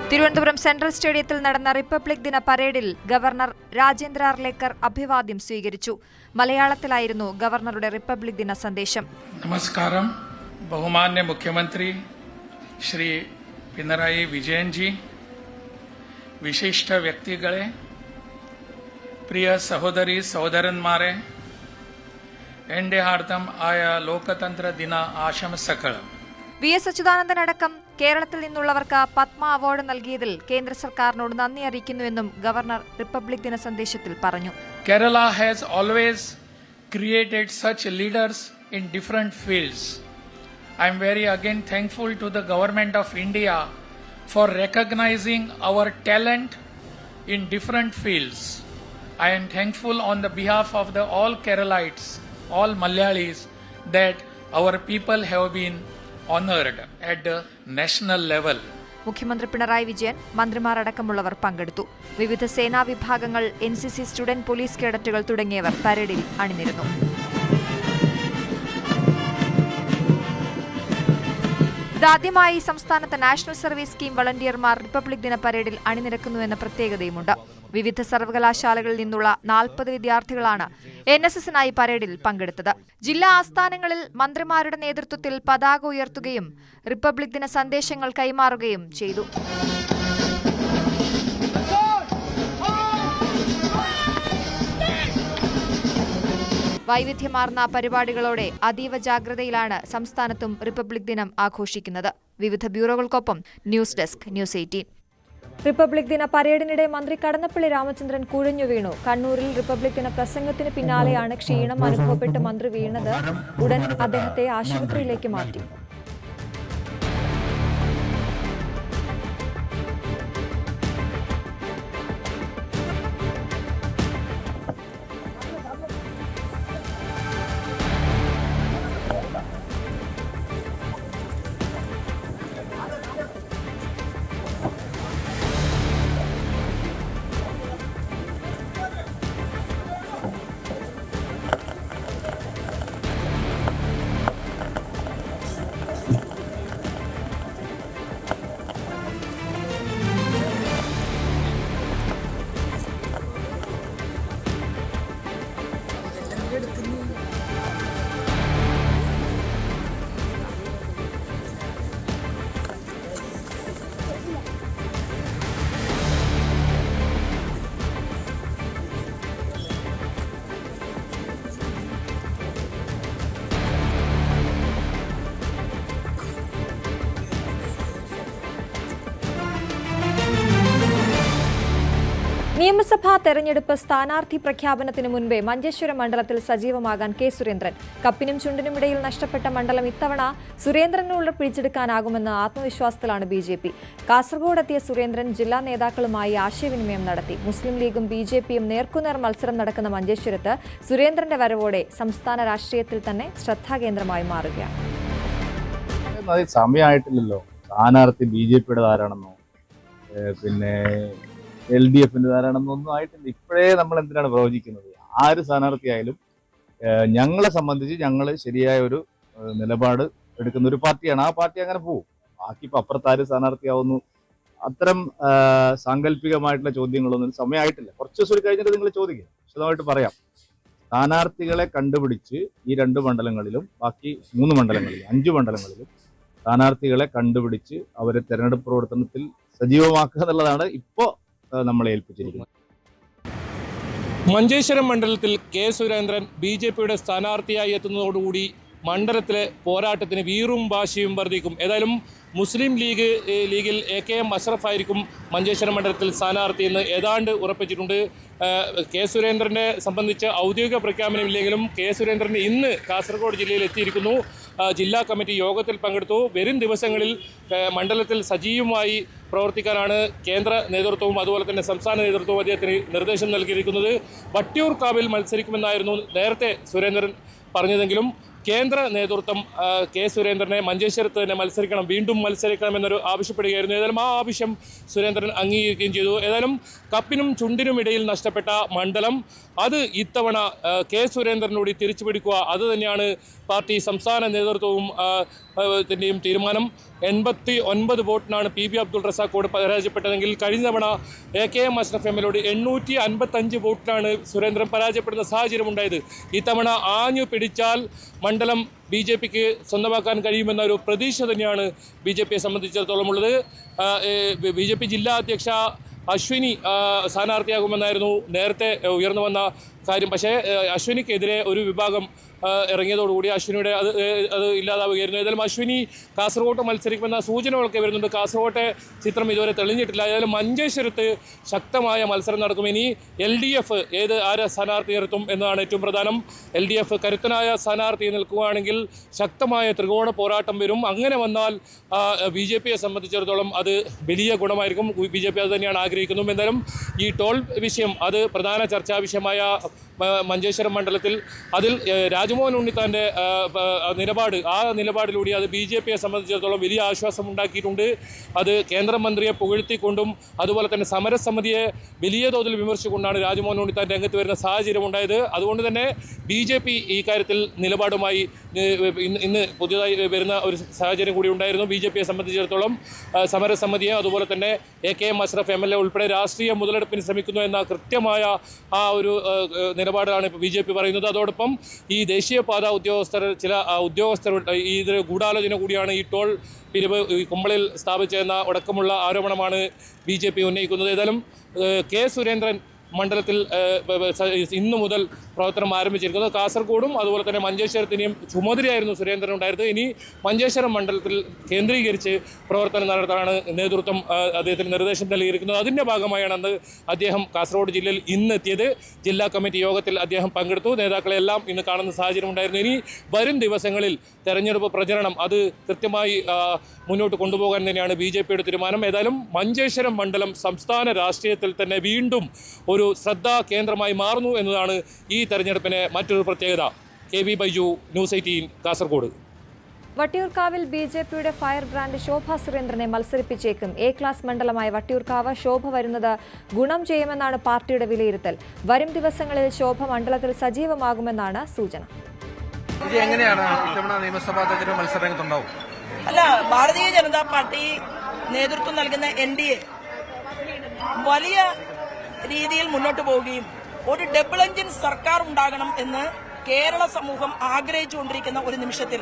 A: തിരുവനന്തപുരം സെൻട്രൽ സ്റ്റേഡിയത്തിൽ നടന്ന റിപ്പബ്ലിക് ദിന പരേഡിൽ ഗവർണർ രാജേന്ദ്ര അർലേക്കർ അഭിവാദ്യം സ്വീകരിച്ചു. മലയാളത്തിലായിരുന്നു ഗവർണറുടെ റിപ്പബ്ലിക് ദിന സന്ദേശം.
B: നമസ്കാരം. ബഹുമാന്യ മുഖ്യമന്ത്രി ശ്രീ പിണറായി വിജയൻ ജി, വിശിഷ്ട വ്യക്തികളെ, പ്രിയ സഹോദരി സഹോദരന്മാരെ, എന്റെ ഹാർദമായ ലോകതന്ത്ര ദിന ആശംസകൾ.
A: VS അച്യുതാനന്ദൻ അടക്കം കേരളത്തിൽ നിന്നുള്ളവർക്ക് പത്മ അവാർഡ് നൽകിയതിൽ കേന്ദ്ര സർക്കാരിനോട് നന്ദി അറിയിക്കുന്നുവെന്നും ഗവർണർ റിപ്പബ്ലിക് ദിന സന്ദേശത്തിൽ പറഞ്ഞു.
B: Kerala has always created such leaders in different fields. I am very again thankful to the government of India for recognizing our talent in different fields. I am thankful on the behalf of the all Keralites, all Malayalis, that our people have been honored at the national level.
A: മുഖ്യമന്ത്രി പിണറായി വിജയൻ, മന്ത്രിമാർ അടക്കമുള്ളവർ പങ്കെടുത്തു. വിവിധ സേനാ വിഭാഗങ്ങൾ, NCC student police കേഡറ്റുകൾ തുടങ്ങിയവർ പരേഡിൽ അണിനിരന്നു. ഇതാദ്യമായി സംസ്ഥാനത്ത് നാഷണൽ സർവീസ് സ്കീം വളണ്ടിയർമാർ റിപ്പബ്ലിക് ദിന പരേഡിൽ അണിനിരക്കുന്നുവെന്ന പ്രത്യേകതയുമുണ്ട്. വിവിധ സർവകലാശാലകളിൽ നിന്നുള്ള 40 വിദ്യാർത്ഥികളാണ് NSSനായി പരേഡിൽ പങ്കെടുത്തത്. ജില്ലാ ആസ്ഥാനങ്ങളിൽ മന്ത്രിമാരുടെ നേതൃത്വത്തിൽ പതാക ഉയർത്തുകയും റിപ്പബ്ലിക് ദിന സന്ദേശങ്ങൾ കൈമാറുകയും ചെയ്തു. വൈവിധ്യമാർന്ന പരിപാടികളോടെ അതീവ ജാഗ്രതയിലാണ് സംസ്ഥാനത്തും റിപ്പബ്ലിക് ദിനം ആഘോഷിക്കുന്നത്. വിവിധ ബ്യൂറോകൾക്കൊപ്പം ന്യൂസ് ഡെസ്ക്, ന്യൂസ് 18. റിപ്പബ്ലിക് ദിന പരേഡിനിടെ മന്ത്രി കടന്നപ്പള്ളി രാമചന്ദ്രൻ കുഴഞ്ഞു വീണു. കണ്ണൂരിൽ റിപ്പബ്ലിക് ദിന പ്രസംഗത്തിന് പിന്നാലെയാണ് ക്ഷീണം അനുഭവപ്പെട്ട് മന്ത്രി വീണത്. ഉടൻ അദ്ദേഹത്തെ ആശുപത്രിയിലേക്ക് മാറ്റി. നിയമസഭാ തെരഞ്ഞെടുപ്പ് സ്ഥാനാർത്ഥി പ്രഖ്യാപനത്തിന് മുൻപേ മഞ്ചേശ്വരം മണ്ഡലത്തിൽ സജീവമാകാൻ കെ സുരേന്ദ്രൻ. കപ്പിനും ചുണ്ടിനുമിടയിൽ നഷ്ടപ്പെട്ട മണ്ഡലം ഇത്തവണ സുരേന്ദ്രനുള്ള പിടിച്ചെടുക്കാനാകുമെന്ന ആത്മവിശ്വാസത്തിലാണ് BJP. കാസർഗോഡ് എത്തിയ സുരേന്ദ്രൻ ജില്ലാ നേതാക്കളുമായി ആശയവിനിമയം നടത്തി. മുസ്ലിം ലീഗും BJPയും നേർക്കുനേർ മത്സരം നടക്കുന്ന മഞ്ചേശ്വരത്ത് സുരേന്ദ്രന്റെ വരവോടെ സംസ്ഥാന രാഷ്ട്രീയത്തിൽ തന്നെ ശ്രദ്ധാകേന്ദ്രമായി മാറുകയാണ്.
C: സമയമായിട്ടില്ലല്ലോ. സ്ഥാനാർത്ഥി BJPയുടെ ആരാണെന്നോ പിന്നെ LDFന്റെ ആരാണെന്നൊന്നും ആയിട്ടില്ല. ഇപ്പോഴേ നമ്മൾ എന്തിനാണ് പ്രവചിക്കുന്നത്? ആര് സ്ഥാനാർത്ഥിയായാലും ഞങ്ങളെ സംബന്ധിച്ച് ഞങ്ങൾ ശരിയായ ഒരു നിലപാട് എടുക്കുന്ന ഒരു പാർട്ടിയാണ്. ആ പാർട്ടി അങ്ങനെ പോകും. ബാക്കി ഇപ്പൊ അപ്പുറത്താര് സ്ഥാനാർത്ഥിയാവുന്നു, അത്തരം സാങ്കല്പികമായിട്ടുള്ള ചോദ്യങ്ങളൊന്നും സമയമായിട്ടില്ല. കുറച്ച് ദിവസം കഴിഞ്ഞിട്ട് നിങ്ങൾ ചോദിക്കുക, വിശദമായിട്ട് പറയാം. സ്ഥാനാർത്ഥികളെ കണ്ടുപിടിച്ച് ഈ 2 മണ്ഡലങ്ങളിലും ബാക്കി 3 മണ്ഡലങ്ങളിലും 5 മണ്ഡലങ്ങളിലും സ്ഥാനാർത്ഥികളെ കണ്ടുപിടിച്ച് അവരെ തെരഞ്ഞെടുപ്പ് പ്രവർത്തനത്തിൽ സജീവമാക്കുക എന്നുള്ളതാണ് ഇപ്പോൾ നമ്മളെ ഏൽപ്പിച്ചിരിക്കുന്നത്.
H: മഞ്ചേശ്വരം മണ്ഡലത്തിൽ കെ സുരേന്ദ്രൻ BJPയുടെ സ്ഥാനാർത്ഥിയായി എത്തുന്നതോടുകൂടി മണ്ഡലത്തിലെ പോരാട്ടത്തിന് വീറും വാശിയും വർദ്ധിക്കും. ഏതായാലും മുസ്ലിം ലീഗിൽ AKM അഷ്റഫ് ആയിരിക്കും മഞ്ചേശ്വരം മണ്ഡലത്തിൽ സ്ഥാനാർത്ഥി എന്ന് ഏതാണ്ട് ഉറപ്പിച്ചിട്ടുണ്ട്. കെ സുരേന്ദ്രനെ സംബന്ധിച്ച് ഔദ്യോഗിക പ്രഖ്യാപനമില്ലെങ്കിലും കെ സുരേന്ദ്രൻ ഇന്ന് കാസർഗോഡ് ജില്ലയിൽ എത്തിയിരിക്കുന്നു. ജില്ലാ കമ്മിറ്റി യോഗത്തിൽ പങ്കെടുത്തു. വരും ദിവസങ്ങളിൽ മണ്ഡലത്തിൽ സജീവമായി പ്രവർത്തിക്കാനാണ് കേന്ദ്ര നേതൃത്വവും അതുപോലെ തന്നെ സംസ്ഥാന നേതൃത്വവും അദ്ദേഹത്തിന് നിർദ്ദേശം നൽകിയിരിക്കുന്നത്. വട്ടിയൂർക്കാവിൽ മത്സരിക്കുമെന്നായിരുന്നു നേരത്തെ സുരേന്ദ്രൻ പറഞ്ഞതെങ്കിലും കേന്ദ്ര നേതൃത്വം കെ സുരേന്ദ്രനെ മഞ്ചേശ്വരത്ത് തന്നെ വീണ്ടും മത്സരിക്കണമെന്നൊരു ആവശ്യപ്പെടുകയായിരുന്നു. ഏതായാലും ആ ആവശ്യം സുരേന്ദ്രൻ അംഗീകരിക്കുകയും ചെയ്തു. ഏതായാലും കപ്പിനും ചുണ്ടിനും ഇടയിൽ നഷ്ടപ്പെട്ട മണ്ഡലം അത് ഇത്തവണ കെ സുരേന്ദ്രനോട് തിരിച്ചു പിടിക്കുക, അത് തന്നെയാണ് പാർട്ടി സംസ്ഥാന നേതൃത്വവും ത്തിൻ്റെയും തീരുമാനം. 89 വോട്ടിനാണ് PB അബ്ദുൾ റസാഖോട് പരാജയപ്പെട്ടതെങ്കിൽ കഴിഞ്ഞ തവണ AKM അഷ്റഫ് എമ്മിലോട് 855 വോട്ടിനാണ് സുരേന്ദ്രൻ പരാജയപ്പെടുന്ന സാഹചര്യമുണ്ടായത്. ഇത്തവണ ആഞ്ഞു പിടിച്ചാൽ മണ്ഡലം BJPക്ക് സ്വന്തമാക്കാൻ കഴിയുമെന്ന ഒരു പ്രതീക്ഷ തന്നെയാണ് BJPയെ സംബന്ധിച്ചിടത്തോളം ഉള്ളത്. BJP ജില്ലാ അധ്യക്ഷ അശ്വിനി സ്ഥാനാർത്ഥിയാകുമെന്നായിരുന്നു നേരത്തെ ഉയർന്നു വന്ന കാര്യം. പക്ഷേ അശ്വിനിക്കെതിരെ ഒരു വിഭാഗം ഇറങ്ങിയതോടുകൂടി അശ്വിനിയുടെ അത് ഇല്ലാതാവുകയായിരുന്നു. ഏതായാലും അശ്വിനി കാസർഗോട്ട് മത്സരിക്കുമെന്ന സൂചനകളൊക്കെ വരുന്നുണ്ട്. കാസർഗോട്ടെ ചിത്രം ഇതുവരെ തെളിഞ്ഞിട്ടില്ല. ഏതായാലും മഞ്ചേശ്വരത്ത് ശക്തമായ മത്സരം നടക്കും. ഇനി LDF ആരെ സ്ഥാനാർത്ഥി നിർത്തും എന്നതാണ് ഏറ്റവും പ്രധാനം. LDF കരുത്തനായ സ്ഥാനാർത്ഥി നിൽക്കുകയാണെങ്കിൽ ശക്തമായ ത്രികോണ പോരാട്ടം വരും. അങ്ങനെ വന്നാൽ BJPയെ സംബന്ധിച്ചിടത്തോളം അത് വലിയ ഗുണമായിരിക്കും. BJP അത് തന്നെയാണ് ആഗ്രഹിക്കുന്നത്. എന്തായാലും ഈ ടോൾ വിഷയം അത് പ്രധാന ചർച്ചാ വിഷയമായ മഞ്ചേശ്വരം മണ്ഡലത്തിൽ അതിൽ രാജ്മോഹൻ ഉണ്ണിത്താൻ്റെ നിലപാടിലൂടെ അത് BJPയെ സംബന്ധിച്ചിടത്തോളം വലിയ ആശ്വാസം ഉണ്ടാക്കിയിട്ടുണ്ട്. അത് കേന്ദ്രമന്ത്രിയെ പുകഴ്ത്തിക്കൊണ്ടും അതുപോലെ തന്നെ സമരസമിതിയെ വലിയ തോതിൽ വിമർശിച്ചുകൊണ്ടാണ് രാജ്മോഹൻ ഉണ്ണിത്താൻ രംഗത്ത് വരുന്ന സാഹചര്യം ഉണ്ടായത്. അതുകൊണ്ട് തന്നെ BJP ഈ കാര്യത്തിൽ നിലപാടുമായി ഇന്ന് പുതിയതായി വരുന്ന ഒരു സാഹചര്യം കൂടി ഉണ്ടായിരുന്നു. BJPയെ സംബന്ധിച്ചിടത്തോളം സമരസമിതിയെ അതുപോലെ തന്നെ AKM അഷ്റഫ് MLA ഉൾപ്പെടെ രാഷ്ട്രീയ മുതലെടുപ്പിന് ശ്രമിക്കുന്നു എന്ന കൃത്യമായ ആ ഒരു നിലപാടാണ് ഇപ്പോൾ BJP പറയുന്നത്. അതോടൊപ്പം ഈ ദേശീയപാത ചില ഉദ്യോഗസ്ഥർ ഇതിൽ ഗൂഢാലോചന കൂടിയാണ് ഈ ടോൾ പിരിവ് കുമ്പളയിൽ സ്ഥാപിച്ചതെന്ന അടക്കമുള്ള ആരോപണമാണ് BJP ഉന്നയിക്കുന്നത്. ഏതായാലും കെ സുരേന്ദ്രൻ മണ്ഡലത്തിൽ ഇന്നു മുതൽ പ്രവർത്തനം ആരംഭിച്ചിരിക്കുന്നത്. കാസർഗോഡും അതുപോലെ തന്നെ മഞ്ചേശ്വരത്തിനെയും ചുമതലയായിരുന്നു സുരേന്ദ്രൻ ഉണ്ടായിരുന്നത്. ഇനി മഞ്ചേശ്വരം മണ്ഡലത്തിൽ കേന്ദ്രീകരിച്ച് പ്രവർത്തനം നടത്താനാണ് നേതൃത്വം അദ്ദേഹത്തിന് നിർദ്ദേശം നൽകിയിരിക്കുന്നത്. അതിൻ്റെ ഭാഗമായാണ് അന്ന് അദ്ദേഹം കാസർഗോഡ് ജില്ലയിൽ ഇന്നെത്തിയത്. ജില്ലാ കമ്മിറ്റി യോഗത്തിൽ അദ്ദേഹം പങ്കെടുത്തു. നേതാക്കളെല്ലാം ഇന്ന് കാണുന്ന സാഹചര്യം ഉണ്ടായിരുന്നു. ഇനി വരും ദിവസങ്ങളിൽ തെരഞ്ഞെടുപ്പ് പ്രചരണം അത് കൃത്യമായി മുന്നോട്ട് കൊണ്ടുപോകാൻ തന്നെയാണ് BJPയുടെ തീരുമാനം. ഏതായാലും മഞ്ചേശ്വരം മണ്ഡലം സംസ്ഥാന രാഷ്ട്രീയത്തിൽ തന്നെ വീണ്ടും ഒരു ശ്രദ്ധാ കേന്ദ്രമായി മാറുന്നു എന്നതാണ് ഈ തെരഞ്ഞെടുപ്പിന് മറ്റൊരു പ്രത്യേകത. KB Baiju, News 18 Kasaragod.
A: വട്ടിയൂർക്കാവിൽ BJPയുടെ ഫയർ ബ്രാൻഡ് ശോഭ സുരേന്ദ്രനെ മത്സരിപ്പിച്ചേക്കും. A ക്ലാസ് മണ്ഡലമായ വട്ടിയൂർക്കാവ് ശോഭ വരുന്നത് ഗുണം ചെയ്യുമെന്നാണ് പാർട്ടിയുടെ വിലയിരുത്തൽ. വരും ദിവസങ്ങളിൽ ശോഭ മണ്ഡലത്തിൽ സജീവമാകുമെന്നാണ് സൂചന.
I: എങ്ങനെയാണ് ഇത്തവണ നിയമസഭാ തെരഞ്ഞെടുപ്പ് മത്സരരംഗത്തുണ്ടാവും?
J: അല്ല, ഭാരതീയ ജനതാ പാർട്ടി നേതൃത്വം നൽകുന്ന NDA വലിയ രീതിയിൽ മുന്നോട്ട് പോവുകയും ഒരു ഡബിൾ എഞ്ചിൻ സർക്കാർ ഉണ്ടാകണം എന്ന് കേരള സമൂഹം ആഗ്രഹിച്ചുകൊണ്ടിരിക്കുന്ന ഒരു നിമിഷത്തിൽ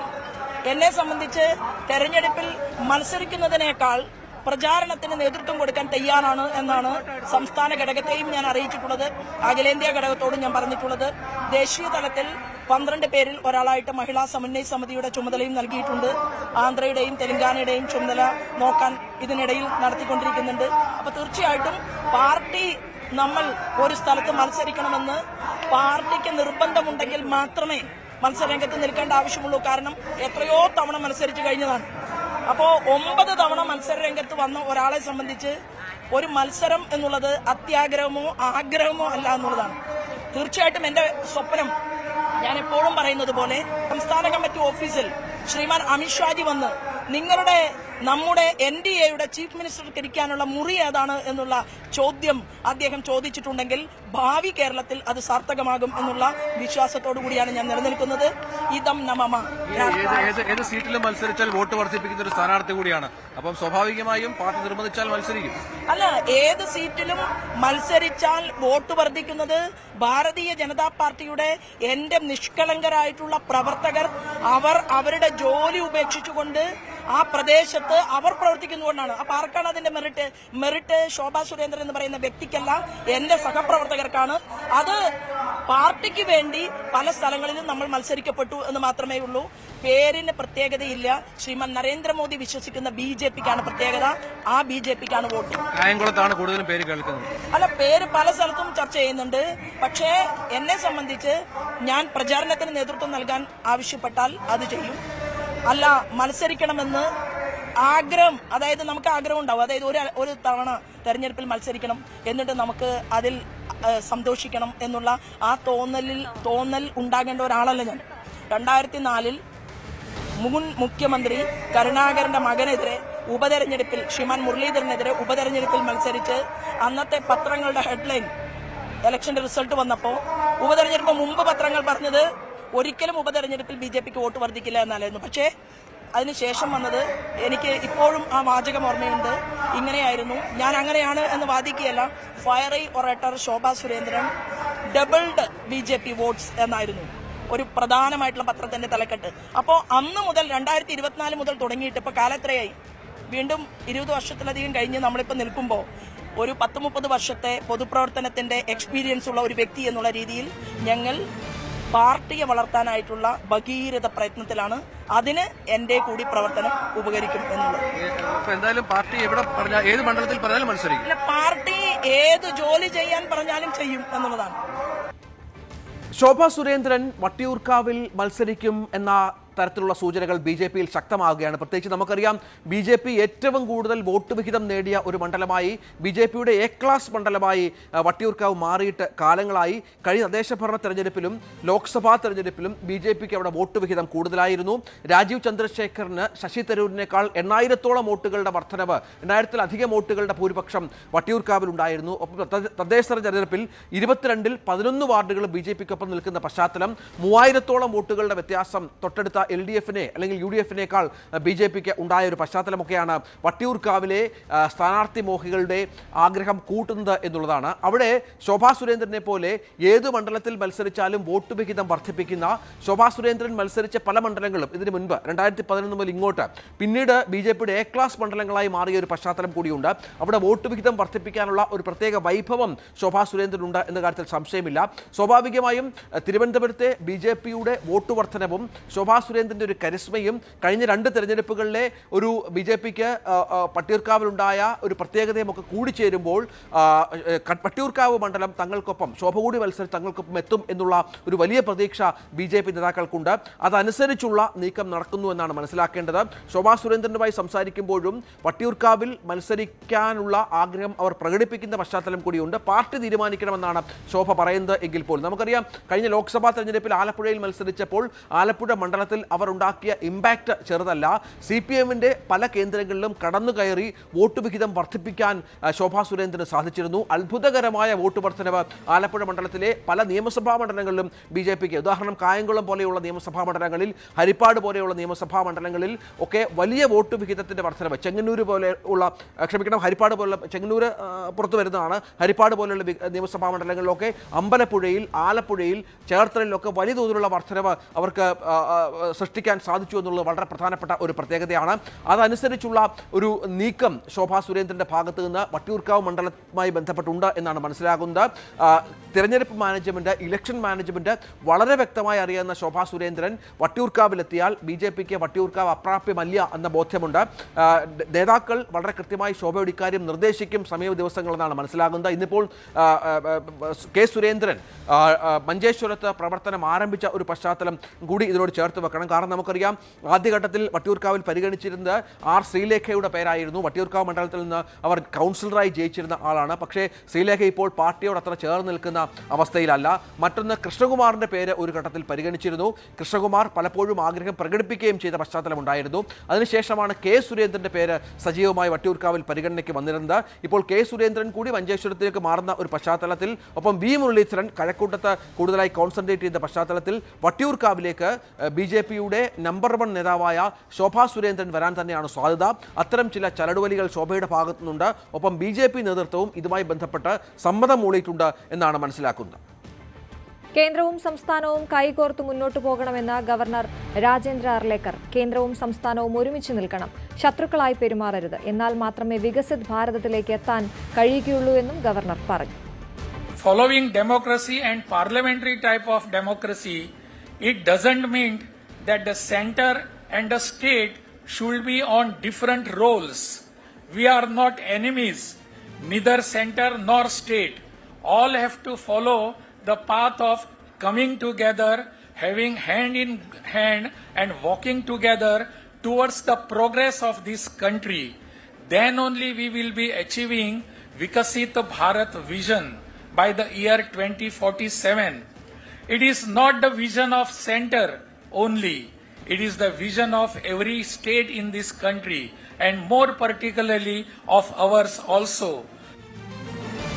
J: എന്നെ സംബന്ധിച്ച് തെരഞ്ഞെടുപ്പിൽ മത്സരിക്കുന്നതിനേക്കാൾ പ്രചാരണത്തിന് നേതൃത്വം കൊടുക്കാൻ തയ്യാറാണ് എന്നാണ് സംസ്ഥാന ഘടകത്തെയും ഞാൻ അറിയിച്ചിട്ടുള്ളത്. അഖിലേന്ത്യാ ഘടകത്തോടും ഞാൻ പറഞ്ഞിട്ടുള്ളത്. ദേശീയ തലത്തിൽ 12 പേരിൽ ഒരാളായിട്ട് മഹിളാ സമന്വയ സമിതിയുടെ ചുമതലയും നൽകിയിട്ടുണ്ട്. ആന്ധ്രയുടെയും തെലങ്കാനയുടെയും ചുമതല നോക്കാൻ ഇതിനിടയിൽ നടത്തിക്കൊണ്ടിരിക്കുന്നുണ്ട്. അപ്പൊ തീർച്ചയായിട്ടും പാർട്ടി നമ്മൾ ഒരു സ്ഥലത്ത് മത്സരിക്കണമെന്ന് പാർട്ടിക്ക് നിർബന്ധമുണ്ടെങ്കിൽ മാത്രമേ മത്സരരംഗത്ത് നിൽക്കേണ്ട ആവശ്യമുള്ളൂ. കാരണം എത്രയോ തവണ മത്സരിച്ചു കഴിഞ്ഞതാണ്. അപ്പോൾ 9 തവണ മത്സരരംഗത്ത് വന്ന ഒരാളെ സംബന്ധിച്ച് ഒരു മത്സരം എന്നുള്ളത് അത്യാഗ്രഹമോ ആഗ്രഹമോ അല്ല എന്നുള്ളതാണ്. തീർച്ചയായിട്ടും എന്റെ സ്വപ്നം ഞാൻ എപ്പോഴും പറയുന്നത് പോലെ സംസ്ഥാന കമ്മിറ്റി ഓഫീസിൽ ശ്രീമാൻ അമിത്ഷാജി വന്ന് നിങ്ങളുടെ നമ്മുടെ NDAയുടെ ചീഫ് മിനിസ്റ്റർക്ക് ഇരിക്കാനുള്ള മുറി ഏതാണ് എന്നുള്ള ചോദ്യം അദ്ദേഹം ചോദിച്ചിട്ടുണ്ടെങ്കിൽ ഭാവി കേരളത്തിൽ അത് സാർത്ഥകമാകും എന്നുള്ള വിശ്വാസത്തോടു കൂടിയാണ് ഞാൻ നിലനിൽക്കുന്നത്. ഇതം നമമ.
I: ഏത് സീറ്റിലും മത്സരിച്ചാൽ വോട്ട് വർദ്ധിപ്പിക്കുന്ന ഒരു സ്ഥാനാർത്ഥി കൂടിയാണ്. അപ്പം സ്വാഭാവികമായും പാർട്ടി നിർബന്ധിച്ചാൽ മത്സരിക്കും.
J: അല്ല, ഏത് സീറ്റിലും മത്സരിച്ചാൽ വോട്ട് വർദ്ധിക്കുന്നത് ഭാരതീയ ജനതാ പാർട്ടിയുടെ എന്റെ നിഷ്കളങ്കരായിട്ടുള്ള പ്രവർത്തകർ അവരുടെ ജോലി ഉപേക്ഷിച്ചുകൊണ്ട് ആ പ്രദേശത്ത് അവർ പ്രവർത്തിക്കുന്നതുകൊണ്ടാണ്. അപ്പൊ ആർക്കാണ് അതിന്റെ മെറിറ്റ് ശോഭാ സുരേന്ദ്രൻ എന്ന് പറയുന്ന വ്യക്തിക്കല്ല, എന്റെ സഹപ്രവർത്തകർക്കാണ്. അത് പാർട്ടിക്ക് വേണ്ടി പല സ്ഥലങ്ങളിലും നമ്മൾ മത്സരിക്കപ്പെട്ടു എന്ന് മാത്രമേ ഉള്ളൂ. പേരിന് പ്രത്യേകതയില്ല. ശ്രീമാൻ നരേന്ദ്രമോദി വിശ്വസിക്കുന്ന BJPക്കാണ് പ്രത്യേകത. ആ BJPക്കാണ് വോട്ട്.
I: കായംകുളത്താണ് കൂടുതലും പേര് കേൾക്കുന്നത്.
J: അല്ല, പേര് പല സ്ഥലത്തും ചർച്ച ചെയ്യുന്നുണ്ട്. പക്ഷേ എന്നെ സംബന്ധിച്ച് ഞാൻ പ്രചാരണത്തിന് നേതൃത്വം നൽകാൻ ആവശ്യപ്പെട്ടാൽ അത് ചെയ്യും. അല്ല, മത്സരിക്കണമെന്ന് ആഗ്രഹം, അതായത് നമുക്ക് ആഗ്രഹം ഉണ്ടാവും, അതായത് ഒരു തവണ തെരഞ്ഞെടുപ്പിൽ മത്സരിക്കണം, എന്നിട്ട് നമുക്ക് അതിൽ സന്തോഷിക്കണം എന്നുള്ള ആ തോന്നൽ ഉണ്ടാകേണ്ട ഒരാളല്ല ഞാൻ. 2004 മുൻ മുഖ്യമന്ത്രി കരുണാകരന്റെ മകനെതിരെ ഉപതെരഞ്ഞെടുപ്പിൽ, ശ്രീമാൻ മുരളീധരനെതിരെ ഉപതെരഞ്ഞെടുപ്പിൽ മത്സരിച്ച് അന്നത്തെ പത്രങ്ങളുടെ ഹെഡ്ലൈൻ ഇലക്ഷന്റെ റിസൾട്ട് വന്നപ്പോൾ ഉപതെരഞ്ഞെടുപ്പ് മുമ്പ് പത്രങ്ങൾ പറഞ്ഞത് ഒരിക്കലും ഉപതെരഞ്ഞെടുപ്പിൽ BJPക്ക് വോട്ട് വർദ്ധിക്കില്ല എന്നായിരുന്നു. പക്ഷേ അതിനുശേഷം വന്നത്, എനിക്ക് ഇപ്പോഴും ആ വാചകം ഓർമ്മയുണ്ട്, ഇങ്ങനെയായിരുന്നു. ഞാൻ അങ്ങനെയാണ് എന്ന് വാദിക്കുകയല്ല. Fiery orator Sobha Surendran doubled BJP votes എന്നായിരുന്നു ഒരു പ്രധാനമായിട്ടുള്ള പത്രത്തിന്റെ തലക്കെട്ട്. അപ്പോൾ അന്ന് മുതൽ 2024 മുതൽ തുടങ്ങിയിട്ട് ഇപ്പോൾ കാലത്രയായി, വീണ്ടും 20 വർഷത്തിലധികം കഴിഞ്ഞ് നമ്മളിപ്പോൾ നിൽക്കുമ്പോൾ ഒരു 10-30 വർഷത്തെ പൊതുപ്രവർത്തനത്തിന്റെ എക്സ്പീരിയൻസ് ഉള്ള ഒരു വ്യക്തി എന്നുള്ള രീതിയിൽ ഞങ്ങൾ പാർട്ടിയെ വളർത്താനായിട്ടുള്ള ഭഗീരഥ പ്രയത്നത്തിലാണ്. അതിന് എന്റെ കൂടി പ്രവർത്തനം ഉപകരിക്കും എന്നുള്ളത്.
I: എന്തായാലും പാർട്ടി എവിടെ പറഞ്ഞാൽ, ഏത് മണ്ഡലത്തിൽ പറഞ്ഞാലും മത്സരിക്കും.
J: പാർട്ടി ഏത് ജോലി ചെയ്യാൻ പറഞ്ഞാലും ചെയ്യും എന്നുള്ളതാണ്.
K: ശോഭാ സുരേന്ദ്രൻ വട്ടിയൂർക്കാവിൽ മത്സരിക്കും എന്ന തരത്തിലുള്ള സൂചനകൾ BJPയിൽ ശക്തമാവുകയാണ്. പ്രത്യേകിച്ച് നമുക്കറിയാം, BJP ഏറ്റവും കൂടുതൽ വോട്ട് വിഹിതം നേടിയ ഒരു മണ്ഡലമായി, BJPയുടെ A ക്ലാസ് മണ്ഡലമായി വട്ടിയൂർക്കാവ് മാറിയിട്ട് കാലങ്ങളായി. കഴിഞ്ഞ തദ്ദേശഭരണ തെരഞ്ഞെടുപ്പിലും ലോക്സഭാ തെരഞ്ഞെടുപ്പിലും BJPക്ക് അവിടെ വോട്ട് വിഹിതം കൂടുതലായിരുന്നു. രാജീവ് ചന്ദ്രശേഖറിന് ശശി തരൂരിനേക്കാൾ 8000-ഓളം വോട്ടുകളുടെ വർധനവ്, 8000-ലധികം വോട്ടുകളുടെ ഭൂരിപക്ഷം വട്ടിയൂർക്കാവിലുണ്ടായിരുന്നു. ഒപ്പം തദ്ദേശ തെരഞ്ഞെടുപ്പിൽ 22-ൽ 11 വാർഡുകളും BJPക്കൊപ്പം നിൽക്കുന്ന പശ്ചാത്തലം, 3000-ഓളം വോട്ടുകളുടെ വ്യത്യാസം തൊട്ടടുത്ത LDFനെ അല്ലെങ്കിൽ UDFനേക്കാൾ BJPക്ക് ഉണ്ടായ ഒരു പശ്ചാത്തലമൊക്കെയാണ് വട്ടിയൂർക്കാവിലെ സ്ഥാനാർത്ഥി മോഹികളുടെ ആഗ്രഹം കൂട്ടുന്നത് എന്നുള്ളതാണ്. അവിടെ ശോഭാ സുരേന്ദ്രനെ പോലെ ഏത് മണ്ഡലത്തിൽ മത്സരിച്ചാലും വോട്ട് വിഹിതം വർദ്ധിപ്പിക്കുന്ന, ശോഭാ സുരേന്ദ്രൻ മത്സരിച്ച പല മണ്ഡലങ്ങളും ഇതിനു മുൻപ് 2011 മുതൽ ഇങ്ങോട്ട് പിന്നീട് BJPയുടെ A ക്ലാസ് മണ്ഡലങ്ങളായി മാറിയ ഒരു പശ്ചാത്തലം കൂടിയുണ്ട്. അവിടെ വോട്ട് വിഹിതം വർദ്ധിപ്പിക്കാനുള്ള ഒരു പ്രത്യേക വൈഭവം ശോഭാ സുരേന്ദ്രനുണ്ട് എന്ന കാര്യത്തിൽ സംശയമില്ല. സ്വാഭാവികമായും തിരുവനന്തപുരത്തെ BJPയുടെ വോട്ട് വർധനവും ശോഭാ സുരേന്ദ്രന്റെ ഒരു കരിസ്മയും കഴിഞ്ഞ 2 തെരഞ്ഞെടുപ്പുകളിലെ ഒരു BJPക്ക് വട്ടിയൂർക്കാവിലുണ്ടായ ഒരു പ്രത്യേകതയും ഒക്കെ കൂടിച്ചേരുമ്പോൾ വട്ടിയൂർക്കാവ് മണ്ഡലം തങ്ങൾക്കൊപ്പം, ശോഭ കൂടി മത്സരിച്ച് തങ്ങൾക്കൊപ്പം എത്തും എന്നുള്ള ഒരു വലിയ പ്രതീക്ഷ BJP നേതാക്കൾക്കുണ്ട്. അതനുസരിച്ചുള്ള നീക്കം നടക്കുന്നു എന്നാണ് മനസ്സിലാക്കേണ്ടത്. ശോഭാ സുരേന്ദ്രനുമായി സംസാരിക്കുമ്പോഴും വട്ടിയൂർക്കാവിൽ മത്സരിക്കാനുള്ള ആഗ്രഹം അവർ പ്രകടിപ്പിക്കുന്ന പശ്ചാത്തലം കൂടിയുണ്ട്. പാർട്ടി തീരുമാനിക്കണമെന്നാണ് ശോഭ പറയുന്നത് എങ്കിൽ പോലും നമുക്കറിയാം, കഴിഞ്ഞ ലോക്സഭാ തെരഞ്ഞെടുപ്പിൽ ആലപ്പുഴയിൽ മത്സരിച്ചപ്പോൾ ആലപ്പുഴ മണ്ഡലത്തിൽ അവർ ഉണ്ടാക്കിയ ഇമ്പാക്റ്റ് ചെറുതല്ല. CPMന്റെ പല കേന്ദ്രങ്ങളിലും കടന്നു കയറി വോട്ട് വിഹിതം വർദ്ധിപ്പിക്കാൻ ശോഭാ സുരേന്ദ്രന് സാധിച്ചിരുന്നു. അത്ഭുതകരമായ വോട്ട് വർധനവ് ആലപ്പുഴ മണ്ഡലത്തിലെ പല നിയമസഭാ മണ്ഡലങ്ങളിലും BJPക്ക്, ഉദാഹരണം കായംകുളം പോലെയുള്ള നിയമസഭാ മണ്ഡലങ്ങളിൽ, ഹരിപ്പാട് പോലെയുള്ള നിയമസഭാ മണ്ഡലങ്ങളിൽ ഒക്കെ വലിയ വോട്ട് വിഹിതത്തിന്റെ വർധനവ്, ചെങ്ങന്നൂർ പോലെയുള്ള, ഹരിപ്പാട് പോലുള്ള, ചെങ്ങന്നൂർ പുറത്തു വരുന്നതാണ്, ഹരിപ്പാട് പോലെയുള്ള നിയമസഭാ മണ്ഡലങ്ങളിലൊക്കെ, അമ്പലപ്പുഴയിൽ, ആലപ്പുഴയിൽ, ചേർത്തലയിലൊക്കെ വലിയ തോതിലുള്ള വർധനവ് അവർക്ക് സൃഷ്ടിക്കാൻ സാധിച്ചു എന്നുള്ളത് വളരെ പ്രധാനപ്പെട്ട ഒരു പ്രത്യേകതയാണ്. അതനുസരിച്ചുള്ള ഒരു നീക്കം ശോഭാ സുരേന്ദ്രന്റെ ഭാഗത്ത് നിന്ന് വട്ടിയൂർക്കാവ് മണ്ഡലവുമായി ബന്ധപ്പെട്ടുണ്ട് എന്നാണ് മനസ്സിലാകുന്നത്. തിരഞ്ഞെടുപ്പ് മാനേജ്മെന്റ്, ഇലക്ഷൻ മാനേജ്മെന്റ് വളരെ വ്യക്തമായി അറിയാവുന്ന ശോഭാ സുരേന്ദ്രൻ വട്ടിയൂർക്കാവിലെത്തിയാൽ BJPക്ക് വട്ടിയൂർക്കാവ് അപ്രാപ്യമല്ല എന്ന ബോധ്യമുണ്ട്. നേതാക്കൾ വളരെ കൃത്യമായി ശോഭയുടെ ഇക്കാര്യം നിർദ്ദേശിക്കും സമീപ ദിവസങ്ങളെന്നാണ് മനസ്സിലാകുന്നത്. ഇന്നിപ്പോൾ K. സുരേന്ദ്രൻ മഞ്ചേശ്വരത്ത് പ്രവർത്തനം ആരംഭിച്ച ഒരു പശ്ചാത്തലം കൂടി ഇതിനോട് ചേർത്ത് വെക്കണം. വേണം. കാരണം നമുക്കറിയാം ആദ്യഘട്ടത്തിൽ വട്ടിയൂർക്കാവിൽ പരിഗണിച്ചിരുന്നത് ആർ ശ്രീലേഖയുടെ പേരായിരുന്നു. വട്ടിയൂർക്കാവ് മണ്ഡലത്തിൽ നിന്ന് അവർ കൗൺസിലറായി ജയിച്ചിരുന്ന ആളാണ്. പക്ഷേ ശ്രീലേഖ ഇപ്പോൾ പാർട്ടിയോട് അത്ര ചേർന്ന് നിൽക്കുന്ന അവസ്ഥയിലല്ല. മറ്റൊന്ന് കൃഷ്ണകുമാറിന്റെ പേര് ഒരു ഘട്ടത്തിൽ പരിഗണിച്ചിരുന്നു. കൃഷ്ണകുമാർ പലപ്പോഴും ആഗ്രഹം പ്രകടിപ്പിക്കുകയും ചെയ്ത പശ്ചാത്തലമുണ്ടായിരുന്നു. അതിനുശേഷമാണ് കെ സുരേന്ദ്രന്റെ പേര് സജീവമായി വട്ടിയൂർക്കാവിൽ പരിഗണനയ്ക്ക് വന്നിരുന്നത്. ഇപ്പോൾ കെ സുരേന്ദ്രൻ കൂടി മഞ്ചേശ്വരത്തിലേക്ക് മാറുന്ന ഒരു പശ്ചാത്തലത്തിൽ, ഒപ്പം വി മുരളീധരൻ കഴക്കൂട്ടത്ത് കൂടുതലായി കോൺസെൻട്രേറ്റ് ചെയ്ത പശ്ചാത്തലത്തിൽ വട്ടിയൂർക്കാവിലേക്ക് BJPയുടെ നമ്പർ 1 നേതാവായ ശോഭാ സുരേന്ദ്രൻ വരാൻ തന്നെയാണ് സാധ്യത. അത്തരം ചില ചരടുവലികൾ ശോഭയുടെ ഭാഗത്തു നിന്നുണ്ട്. ഒപ്പം BJP നേതൃത്വവും ഇതുമായി ബന്ധപ്പെട്ട് സമ്മതം മൂളിയിട്ടുണ്ട് എന്നാണ് മനസ്സിലാക്കുന്നത്.
A: കേന്ദ്രവും സംസ്ഥാനവും കൈകോർത്ത് മുന്നോട്ടു പോകണമെന്ന് ഗവർണർ രാജേന്ദ്ര അർലേക്കർ. കേന്ദ്രവും സംസ്ഥാനവും ഒരുമിച്ച് നിൽക്കണം, ശത്രുക്കളായി പെരുമാറരുത്, എന്നാൽ മാത്രമേ വികസിത് ഭാരതത്തിലേക്ക് എത്താൻ കഴിയുകയുള്ളൂ എന്നും ഗവർണർ പറഞ്ഞു.
B: Following democracy and parliamentary type of democracy, it doesn't mean that the center and the state should be on different roles. We are not enemies, neither center nor state. All have to follow the path of coming together, having hand in hand and walking together towards the progress of this country. Then only we will be achieving Vikasit Bharat vision by the year 2047. It is not the vision of center only. It is the vision of every state in this country and more particularly of ours also.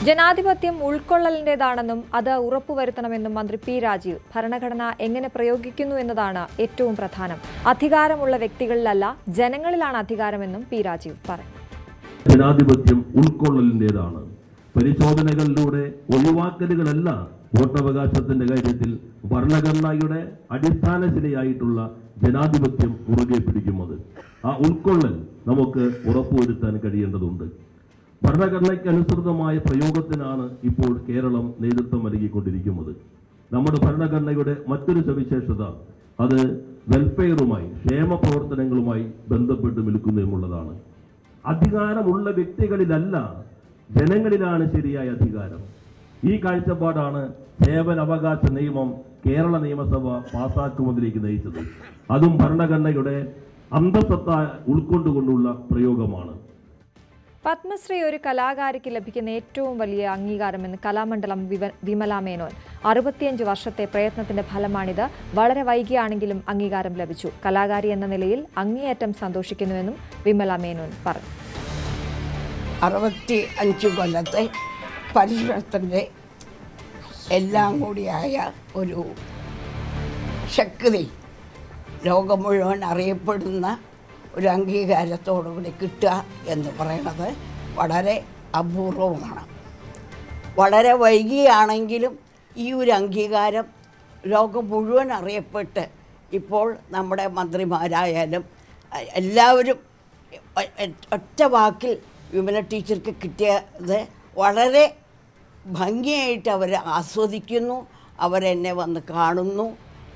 A: ജനാധിപത്യം ഉൾക്കൊള്ളലിന്റേതാണെന്നും അത് ഉറപ്പുവരുത്തണമെന്നും മന്ത്രി P Rajeev. ഭരണഘടന എങ്ങനെ പ്രയോഗിക്കുന്നു എന്നതാണ് ഏറ്റവും പ്രധാനം. അധികാരമുള്ള വ്യക്തികളിലല്ല, ജനങ്ങളിലാണ് അധികാരമെന്നും പി രാജീവ് പറഞ്ഞു.
L: ജനാധിപത്യം ഉൾക്കൊള്ളലിന്റേതാണ്. പരിശോധനകളിലൂടെ ഒഴിവാക്കലുകളല്ല വോട്ടവകാശത്തിന്റെ കാര്യത്തിൽ ഭരണഘടനയുടെ അടിസ്ഥാനശിലയായിട്ടുള്ള ജനാധിപത്യം മുറുകെ പിടിക്കുന്നത്. ആ ഉൾക്കൊള്ളൽ നമുക്ക് ഉറപ്പുവരുത്താൻ കഴിയേണ്ടതുണ്ട്. ഭരണഘടനയ്ക്ക് അനുസൃതമായ പ്രയോഗത്തിനാണ് ഇപ്പോൾ കേരളം നേതൃത്വം നൽകിക്കൊണ്ടിരിക്കുന്നത്. നമ്മുടെ ഭരണഘടനയുടെ മറ്റൊരു സവിശേഷത അത് വെൽഫെയറുമായി, ക്ഷേമ പ്രവർത്തനങ്ങളുമായി ബന്ധപ്പെട്ട് നിൽക്കുന്നതുമുള്ളതാണ്. അധികാരമുള്ള വ്യക്തികളിലല്ല, ജനങ്ങളിലാണ് ശരിയായ അധികാരം. ഈ കാഴ്ചപ്പാടാണ് സേവനാവകാശ നിയമം കേരള നിയമസഭ പാസാക്കുമെന്നിലേക്ക് നയിച്ചത്. അതും ഭരണഘടനയുടെ അന്തസത്ത ഉൾക്കൊണ്ടുകൊണ്ടുള്ള പ്രയോഗമാണ്.
A: പത്മശ്രീ ഒരു കലാകാരിക്ക് ലഭിക്കുന്ന ഏറ്റവും വലിയ അംഗീകാരമെന്ന് കലാമണ്ഡലം വിമല മേനോൻ. 65 വർഷത്തെ പ്രയത്നത്തിന്റെ ഫലമാണിത്. വളരെ വൈകിയാണെങ്കിലും അംഗീകാരം ലഭിച്ചു. കലാകാരി എന്ന നിലയിൽ അങ്ങേയറ്റം സന്തോഷിക്കുന്നുവെന്നും വിമല മേനോൻ പറഞ്ഞു.
M: 65 കൊല്ലത്തെ പരിശ്രമത്തിൻ്റെ എല്ലാം കൂടിയായ ഒരു ശക്തി ലോകം മുഴുവൻ അറിയപ്പെടുന്ന ഒരു അംഗീകാരത്തോടുകൂടി കിട്ടുക എന്ന് പറയുന്നത് വളരെ അപൂർവമാണ്. വളരെ വൈകിയാണെങ്കിലും ഈ ഒരു അംഗീകാരം ലോകം മുഴുവൻ അറിയപ്പെട്ട് ഇപ്പോൾ നമ്മുടെ മന്ത്രിമാരായാലും എല്ലാവരും ഒറ്റ വാക്കിൽ വിമല ടീച്ചർക്ക് കിട്ടിയത് വളരെ ഭംഗിയായിട്ട് അവർ ആസ്വദിക്കുന്നു, അവരെന്നെ വന്ന് കാണുന്നു,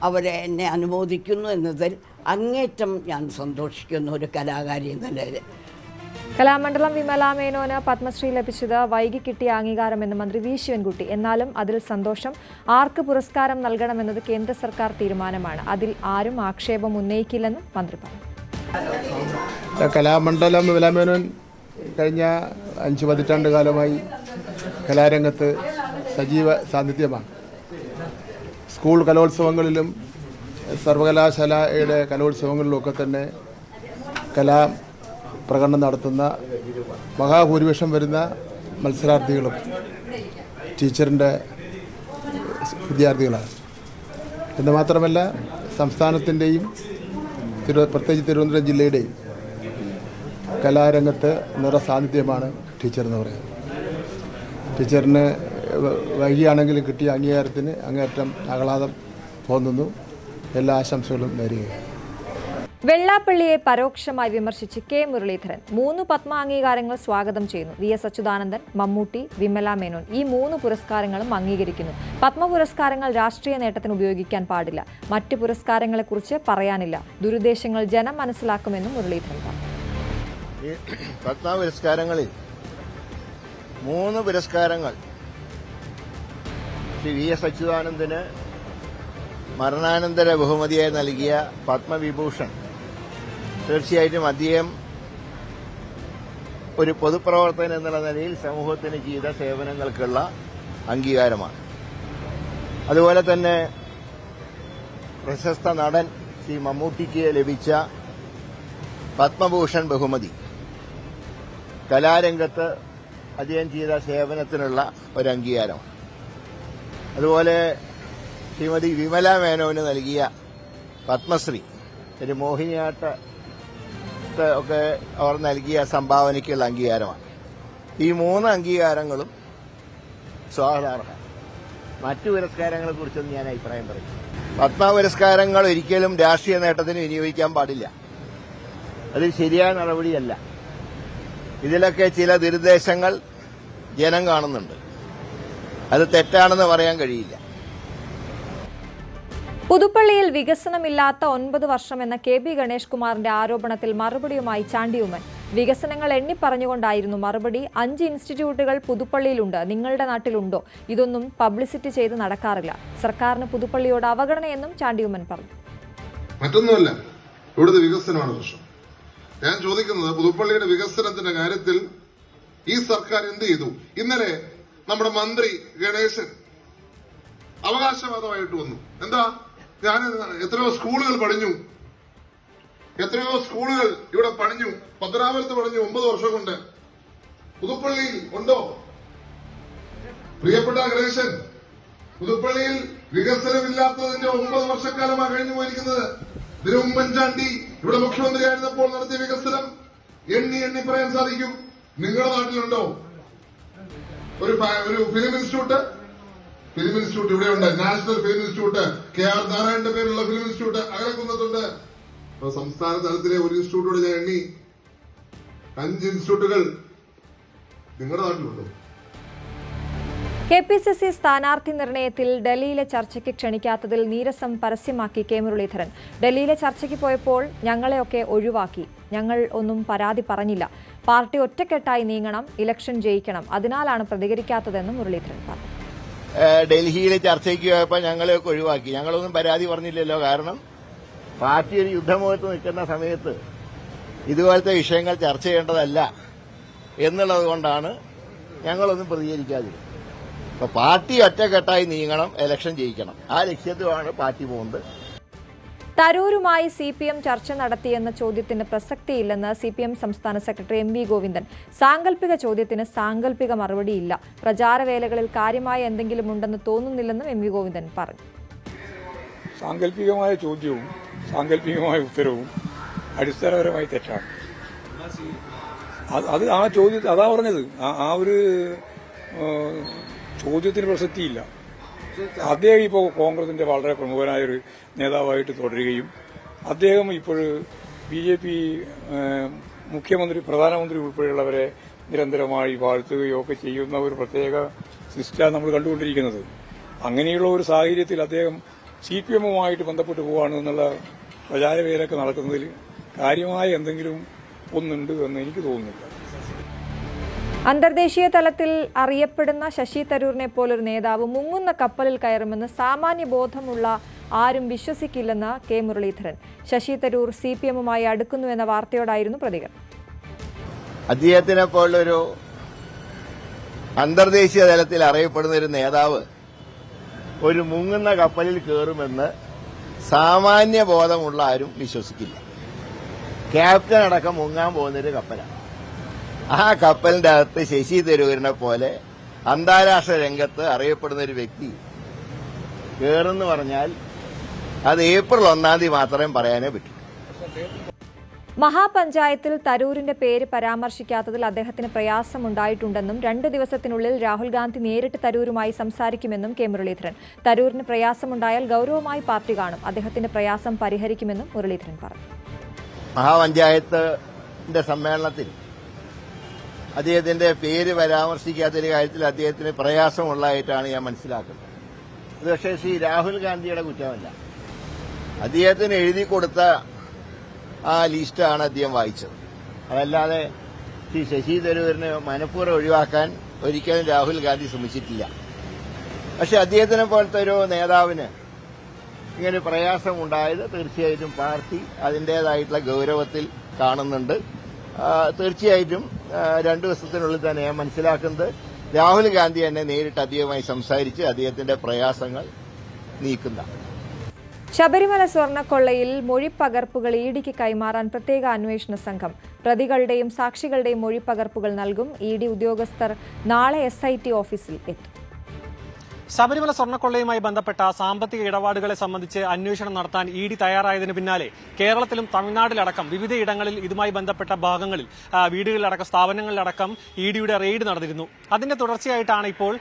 M: അവരെന്നെ അനുമോദിക്കുന്നു എന്നതിൽ അങ്ങേറ്റം ഞാൻ സന്തോഷിക്കുന്നു ഒരു കലാകാരി എന്ന നിലയിൽ.
A: കലാമണ്ഡലം വിമല മേനോന് പത്മശ്രീ ലഭിച്ചത് വൈകി കിട്ടിയ അംഗീകാരമെന്ന് മന്ത്രി വി ശിവൻകുട്ടി. എന്നാലും അതിൽ സന്തോഷം. ആർക്ക് പുരസ്കാരം നൽകണമെന്നത് കേന്ദ്ര സർക്കാർ തീരുമാനമാണ്. അതിൽ ആരും ആക്ഷേപം ഉന്നയിക്കില്ലെന്നും മന്ത്രി പറഞ്ഞു.
N: കലാമണ്ഡലം വിമല മേനോൻ കഴിഞ്ഞ 5 പതിറ്റാണ്ട് കാലമായി കലാരംഗത്ത് സജീവ സാന്നിധ്യമാണ്. സ്കൂൾ കലോത്സവങ്ങളിലും സർവകലാശാലയുടെ കലോത്സവങ്ങളിലുമൊക്കെ തന്നെ കലാപ്രകടനം നടത്തുന്ന മഹാഭൂരിപക്ഷം വരുന്ന മത്സരാർത്ഥികളും ടീച്ചറിൻ്റെ വിദ്യാർത്ഥികളാണ്. എന്ന് മാത്രമല്ല സംസ്ഥാനത്തിൻ്റെയും പ്രത്യേകിച്ച് തിരുവനന്തപുരം ജില്ലയുടെയും കലാരംഗത്ത് നിറസാന്നിധ്യമാണ് ടീച്ചർ എന്ന് പറയുന്നത്. ടീച്ചറിന് വൈകിയാണെങ്കിലും കിട്ടിയ അംഗീകാരത്തിന് അങ്ങേയറ്റം ആഹ്ലാദം തോന്നുന്നു. എല്ലാ ആശംസകളും നേരുകയാണ്.
A: വെള്ളാപ്പള്ളിയെ പരോക്ഷമായി വിമർശിച്ച് കെ മുരളീധരൻ 3 പത്മ അംഗീകാരങ്ങൾ സ്വാഗതം ചെയ്യുന്നു. VS അച്യുതാനന്ദൻ, മമ്മൂട്ടി, വിമല മേനോൻ ഈ 3 പുരസ്കാരങ്ങളും അംഗീകരിക്കുന്നു. പത്മ പുരസ്കാരങ്ങൾ രാഷ്ട്രീയ നേട്ടത്തിന് ഉപയോഗിക്കാൻ പാടില്ല. മറ്റ് പുരസ്കാരങ്ങളെക്കുറിച്ച് പറയാനില്ല. ദുരുദ്ദേശങ്ങൾ ജനം മനസ്സിലാക്കുമെന്നും മുരളീധരൻ പറഞ്ഞു.
O: പത്മ പുരസ്കാരങ്ങളിൽ 3 പുരസ്കാരങ്ങൾ ശ്രീ VS അച്യുതാനന്ദന് മരണാനന്തര ബഹുമതിയായി നൽകിയ പത്മവിഭൂഷൺ തീർച്ചയായിട്ടും അദ്ദേഹം ഒരു പൊതുപ്രവർത്തകൻ എന്നുള്ള നിലയിൽ സമൂഹത്തിന് ചെയ്ത സേവനങ്ങൾക്കുള്ള അംഗീകാരമാണ്. അതുപോലെ തന്നെ പ്രശസ്ത നടൻ ശ്രീ മമ്മൂട്ടിക്ക് ലഭിച്ച പത്മഭൂഷൺ ബഹുമതി കലാരംഗത്ത് അദ്ദേഹം ചെയ്ത സേവനത്തിനുള്ള ഒരു അംഗീകാരമാണ്. അതുപോലെ ശ്രീമതി വിമല മേനോന് നൽകിയ പത്മശ്രീ ഒരു മോഹിനിയാട്ട ഒക്കെ അവർ നൽകിയ സംഭാവനയ്ക്കുള്ള അംഗീകാരമാണ്. ഈ 3 അംഗീകാരങ്ങളും സ്വാഗതാർഹമാണ്. മറ്റു പുരസ്കാരങ്ങളെ കുറിച്ചൊന്നും ഞാൻ അഭിപ്രായം പറയും. പത്മ പുരസ്കാരങ്ങൾ ഒരിക്കലും രാഷ്ട്രീയ നേട്ടത്തിന് വിനിയോഗിക്കാൻ പാടില്ല. അത് ശരിയായ നടപടിയല്ല. ഇതിലൊക്കെ ചില ദുരുദ്ദേശങ്ങൾ ജനം കാണുന്നുണ്ട്. അത് തെറ്റാണെന്ന് പറയാൻ കഴിയില്ല.
A: പുതുപ്പള്ളിയിൽ വികസനമില്ലാത്ത 9 വർഷം എന്ന KB ഗണേഷ് കുമാറിന്റെ ആരോപണത്തിൽ മറുപടിയുമായി ചാണ്ടി ഉമ്മൻ. വികസനങ്ങൾ എണ്ണിപ്പറഞ്ഞുകൊണ്ടായിരുന്നു മറുപടി. 5 ഇൻസ്റ്റിറ്റ്യൂട്ടുകൾ പുതുപ്പള്ളിയിലുണ്ട്, നിങ്ങളുടെ നാട്ടിലുണ്ടോ? ഇതൊന്നും പബ്ലിസിറ്റി ചെയ്ത് നടക്കാറില്ല. സർക്കാരിന് പുതുപ്പള്ളിയോട് അവഗണനയെന്നും ചാണ്ടി ഉമ്മൻ പറഞ്ഞു.
P: മറ്റൊന്നുമല്ല, ഇവിടുത്തെ വികസനമാണ് പ്രശ്നം. ഞാൻ ചോദിക്കുന്നത്, പുതുപ്പള്ളിയുടെ വികസനത്തിന്റെ കാര്യത്തിൽ ഈ സർക്കാർ എന്ത് ചെയ്തു? ഇന്നലെ നമ്മുടെ മന്ത്രി ഗണേശൻ അവകാശവാദമായിട്ട് വന്നു. എന്താ, ഞാൻ എത്രയോ സ്കൂളുകൾ പണിഞ്ഞു, എത്രയോ സ്കൂളുകൾ ഇവിടെ പണിഞ്ഞു, പത്തനാപുരത്ത് പണിഞ്ഞു 9 വർഷം കൊണ്ട്. പുതുപ്പള്ളിയിൽ ഉണ്ടോ? പ്രിയപ്പെട്ട ഗണേശൻ, പുതുപ്പള്ളിയിൽ വികസനമില്ലാത്തതിന്റെ 9 വർഷക്കാലമാണ് കഴിഞ്ഞു പോയിരിക്കുന്നത്. ഇതിന് ഉമ്മൻചാണ്ടി ഇവിടെ മുഖ്യമന്ത്രിയായിരുന്നപ്പോൾ നടത്തിയ വികസനം എണ്ണി പറയാൻ സാധിക്കും. നിങ്ങളുടെ നാട്ടിലുണ്ടോ ഒരു ഫിലിം ഇൻസ്റ്റിറ്റ്യൂട്ട്? ഫിലിം ഇൻസ്റ്റിറ്റ്യൂട്ട് ഇവിടെയുണ്ട്. നാഷണൽ ഫിലിം ഇൻസ്റ്റിറ്റ്യൂട്ട്, KR നാരായണന്റെ പേരുള്ള ഫിലിം ഇൻസ്റ്റിറ്റ്യൂട്ട് അകലക്കുന്നതുണ്ട്. സംസ്ഥാന തലത്തിലെ ഒരു ഇൻസ്റ്റിറ്റ്യൂട്ടോട് ഞാൻ എണ്ണി. 5 ഇൻസ്റ്റിറ്റ്യൂട്ടുകൾ നിങ്ങളുടെ നാട്ടിലുണ്ടോ?
A: KPCC സ്ഥാനാർത്ഥി നിർണയത്തിൽ ഡൽഹിയിലെ ചർച്ചയ്ക്ക് ക്ഷണിക്കാത്തതിൽ നീരസം പരസ്യമാക്കി കെ മുരളീധരൻ. ഡൽഹിയിലെ ചർച്ചയ്ക്ക് പോയപ്പോൾ ഞങ്ങളെയൊക്കെ ഒഴിവാക്കി. ഞങ്ങൾ ഒന്നും പരാതി പറഞ്ഞില്ല. പാർട്ടി ഒറ്റക്കെട്ടായി നീങ്ങണം, ഇലക്ഷൻ ജയിക്കണം. അതിനാലാണ് പ്രതികരിക്കാത്തതെന്നും മുരളീധരൻ പറഞ്ഞു.
O: ഡൽഹിയിലെ ചർച്ചയ്ക്ക് പോയപ്പോൾ ഞങ്ങളെയൊക്കെ ഒഴിവാക്കി. ഞങ്ങളൊന്നും പരാതി പറഞ്ഞില്ലല്ലോ. കാരണം പാർട്ടി ഒരു യുദ്ധമുഖത്ത് നിൽക്കുന്ന സമയത്ത് ഇതുപോലത്തെ വിഷയങ്ങൾ ചർച്ച ചെയ്യേണ്ടതല്ല എന്നുള്ളത് കൊണ്ടാണ് ഞങ്ങളൊന്നും പ്രതികരിക്കാതിരുന്നത്. അപ്പൊ പാർട്ടി ഒറ്റക്കെട്ടായി നീങ്ങണം, ഇലക്ഷൻ ജയിക്കണം. ആ ലക്ഷ്യത്തിലാണ് പാർട്ടി പോകുന്നത്.
A: തരൂരുമായി CPM ചർച്ച നടത്തിയെന്ന ചോദ്യത്തിന് പ്രസക്തിയില്ലെന്ന് CPM സംസ്ഥാന സെക്രട്ടറി MV ഗോവിന്ദൻ. സാങ്കല്പിക ചോദ്യത്തിന് സാങ്കല്പിക മറുപടിയില്ല. പ്രചാരവേലകളിൽ കാര്യമായ എന്തെങ്കിലും ഉണ്ടെന്ന് തോന്നുന്നില്ലെന്നും MV ഗോവിന്ദൻ പറഞ്ഞു.
Q: സാങ്കല്പികമായ ചോദ്യവും സാങ്കല്പികമായ ഉത്തരവും അടിസ്ഥാനപരമായി തെറ്റാണ്. അത് ആ ചോദ്യം അതാ പറഞ്ഞത്. ആ ഒരു ചോദ്യത്തിന് പ്രസക്തിയില്ല. അദ്ദേഹം ഇപ്പോൾ കോൺഗ്രസിന്റെ വളരെ പ്രമുഖനായൊരു നേതാവായിട്ട് തുടരുകയും അദ്ദേഹം ഇപ്പോൾ BJP മുഖ്യമന്ത്രി, പ്രധാനമന്ത്രി ഉൾപ്പെടെയുള്ളവരെ നിരന്തരമായി വാഴ്ത്തുകയോ ഒക്കെ ചെയ്യുന്ന ഒരു പ്രത്യേക സിസ്റ്റമാണ് നമ്മൾ കണ്ടുകൊണ്ടിരിക്കുന്നത്. അങ്ങനെയുള്ള ഒരു സാഹചര്യത്തിൽ അദ്ദേഹം CPM-ഉമായിട്ട് ബന്ധപ്പെട്ട് പോവാണ് എന്നുള്ള പ്രചാരവേലൊക്കെ നടക്കുന്നതിൽ കാര്യമായ എന്തെങ്കിലും ഒന്നുണ്ട് എന്ന് എനിക്ക് തോന്നുന്നില്ല.
A: അന്തർദേശീയ തലത്തിൽ അറിയപ്പെടുന്ന ശശി തരൂരിനെ പോലൊരു നേതാവ് മുങ്ങുന്ന കപ്പലിൽ കയറുമെന്ന് സാമാന്യ ബോധമുള്ള ആരും വിശ്വസിക്കില്ലെന്ന് കെ മുരളീധരൻ. ശശി തരൂർ CPM-ഉമായി അടുക്കുന്നുവെന്ന വാർത്തയോടായിരുന്നു പ്രതികരണം.
O: അദ്ദേഹത്തിനെ പോലൊരു അന്തർദേശീയ തലത്തിൽ അറിയപ്പെടുന്ന ഒരു നേതാവ് ഒരു മുങ്ങുന്ന കപ്പലിൽ കയറുമെന്ന് സാമാന്യ ബോധമുള്ള ആരും വിശ്വസിക്കില്ല. ക്യാപ്റ്റൻ അടക്കം മുങ്ങാൻ പോകുന്നൊരു കപ്പലാണ്. ആ കപ്പലിന്റെ അകത്ത് ശശി തരൂരിനെ പോലെ അന്താരാഷ്ട്ര രംഗത്ത് അറിയപ്പെടുന്ന ഒരു വ്യക്തി കയറുന്നു പറഞ്ഞാൽ അത് ഏപ്രിൽ 1-ാം തീയതി മാത്രമേ പറയാനേ പറ്റൂ.
A: മഹാപഞ്ചായത്തിൽ തരൂരിന്റെ പേര് പരാമർശിക്കാത്തതിൽ അദ്ദേഹത്തിന് പ്രയാസമുണ്ടായിട്ടുണ്ടെന്നും 2 ദിവസത്തിനുള്ളിൽ രാഹുൽ ഗാന്ധി നേരിട്ട് തരൂരുമായി സംസാരിക്കുമെന്നും കെ മുരളീധരൻ. തരൂരിന് പ്രയാസമുണ്ടായാൽ ഗൌരവമായി പാർട്ടി കാണും. അദ്ദേഹത്തിന്റെ പ്രയാസം പരിഹരിക്കുമെന്നും മുരളീധരൻ പറഞ്ഞു.
O: മഹാപഞ്ചായത്തിന്റെ സമ്മേളനത്തിൽ അദ്ദേഹത്തിന്റെ പേര് പരാമർശിക്കാത്തൊരു കാര്യത്തിൽ അദ്ദേഹത്തിന് പ്രയാസമുള്ളതായിട്ടാണ് ഞാൻ മനസ്സിലാക്കുന്നത്. ഇത് പക്ഷേ ശ്രീ രാഹുൽ ഗാന്ധിയുടെ കുറ്റമല്ല. അദ്ദേഹത്തിന് എഴുതി കൊടുത്ത ആ ലിസ്റ്റാണ് അദ്ദേഹം വായിച്ചത്. അതല്ലാതെ ശ്രീ ശശി തരൂരിനെ മനഃപൂർവ്വം ഒഴിവാക്കാൻ ഒരിക്കലും രാഹുൽ ഗാന്ധി ശ്രമിച്ചിട്ടില്ല. പക്ഷെ അദ്ദേഹത്തിനെ പോലത്തെ ഒരു നേതാവിന് ഇങ്ങനെ പ്രയാസമുണ്ടായത് തീർച്ചയായിട്ടും പാർട്ടി അതിൻ്റേതായിട്ടുള്ള ഗൗരവത്തിൽ കാണുന്നുണ്ട്. തീർച്ചയായിട്ടും 2 ദിവസത്തിനുള്ളിൽ തന്നെ ഞാൻ മനസ്സിലാക്കുന്നത് രാഹുൽ ഗാന്ധി എന്നെ നേരിട്ട് അദ്ദേഹവുമായി സംസാരിച്ച് അദ്ദേഹത്തിന്റെ പ്രയാസങ്ങൾ നീക്കുന്ന.
A: ശബരിമല സ്വർണ്ണക്കൊള്ളയിൽ മൊഴിപ്പകർപ്പുകൾ ഇഡിക്ക് കൈമാറാൻ പ്രത്യേക അന്വേഷണ സംഘം. പ്രതികളുടെയും സാക്ഷികളുടെയും മൊഴിപ്പകർപ്പുകൾ നൽകും. ഇഡി ഉദ്യോഗസ്ഥർ നാളെ SIT ഓഫീസിൽ എത്തും.
R: ശബരിമല സ്വർണ്ണക്കൊള്ളയുമായി ബന്ധപ്പെട്ട സാമ്പത്തിക ഇടപാടുകളെ സംബന്ധിച്ച് അന്വേഷണം നടത്താൻ ഇഡി തയ്യാറായതിന് പിന്നാലെ കേരളത്തിലും തമിഴ്നാട്ടിലടക്കം വിവിധയിടങ്ങളിൽ ഇതുമായി ബന്ധപ്പെട്ട ഭാഗങ്ങളിൽ വീടുകളിലടക്കം സ്ഥാപനങ്ങളിലടക്കം ഇഡിയുടെ റെയ്ഡ് നടന്നിരുന്നു. അതിന്റെ തുടർച്ചയായിട്ടാണ് ഇപ്പോൾ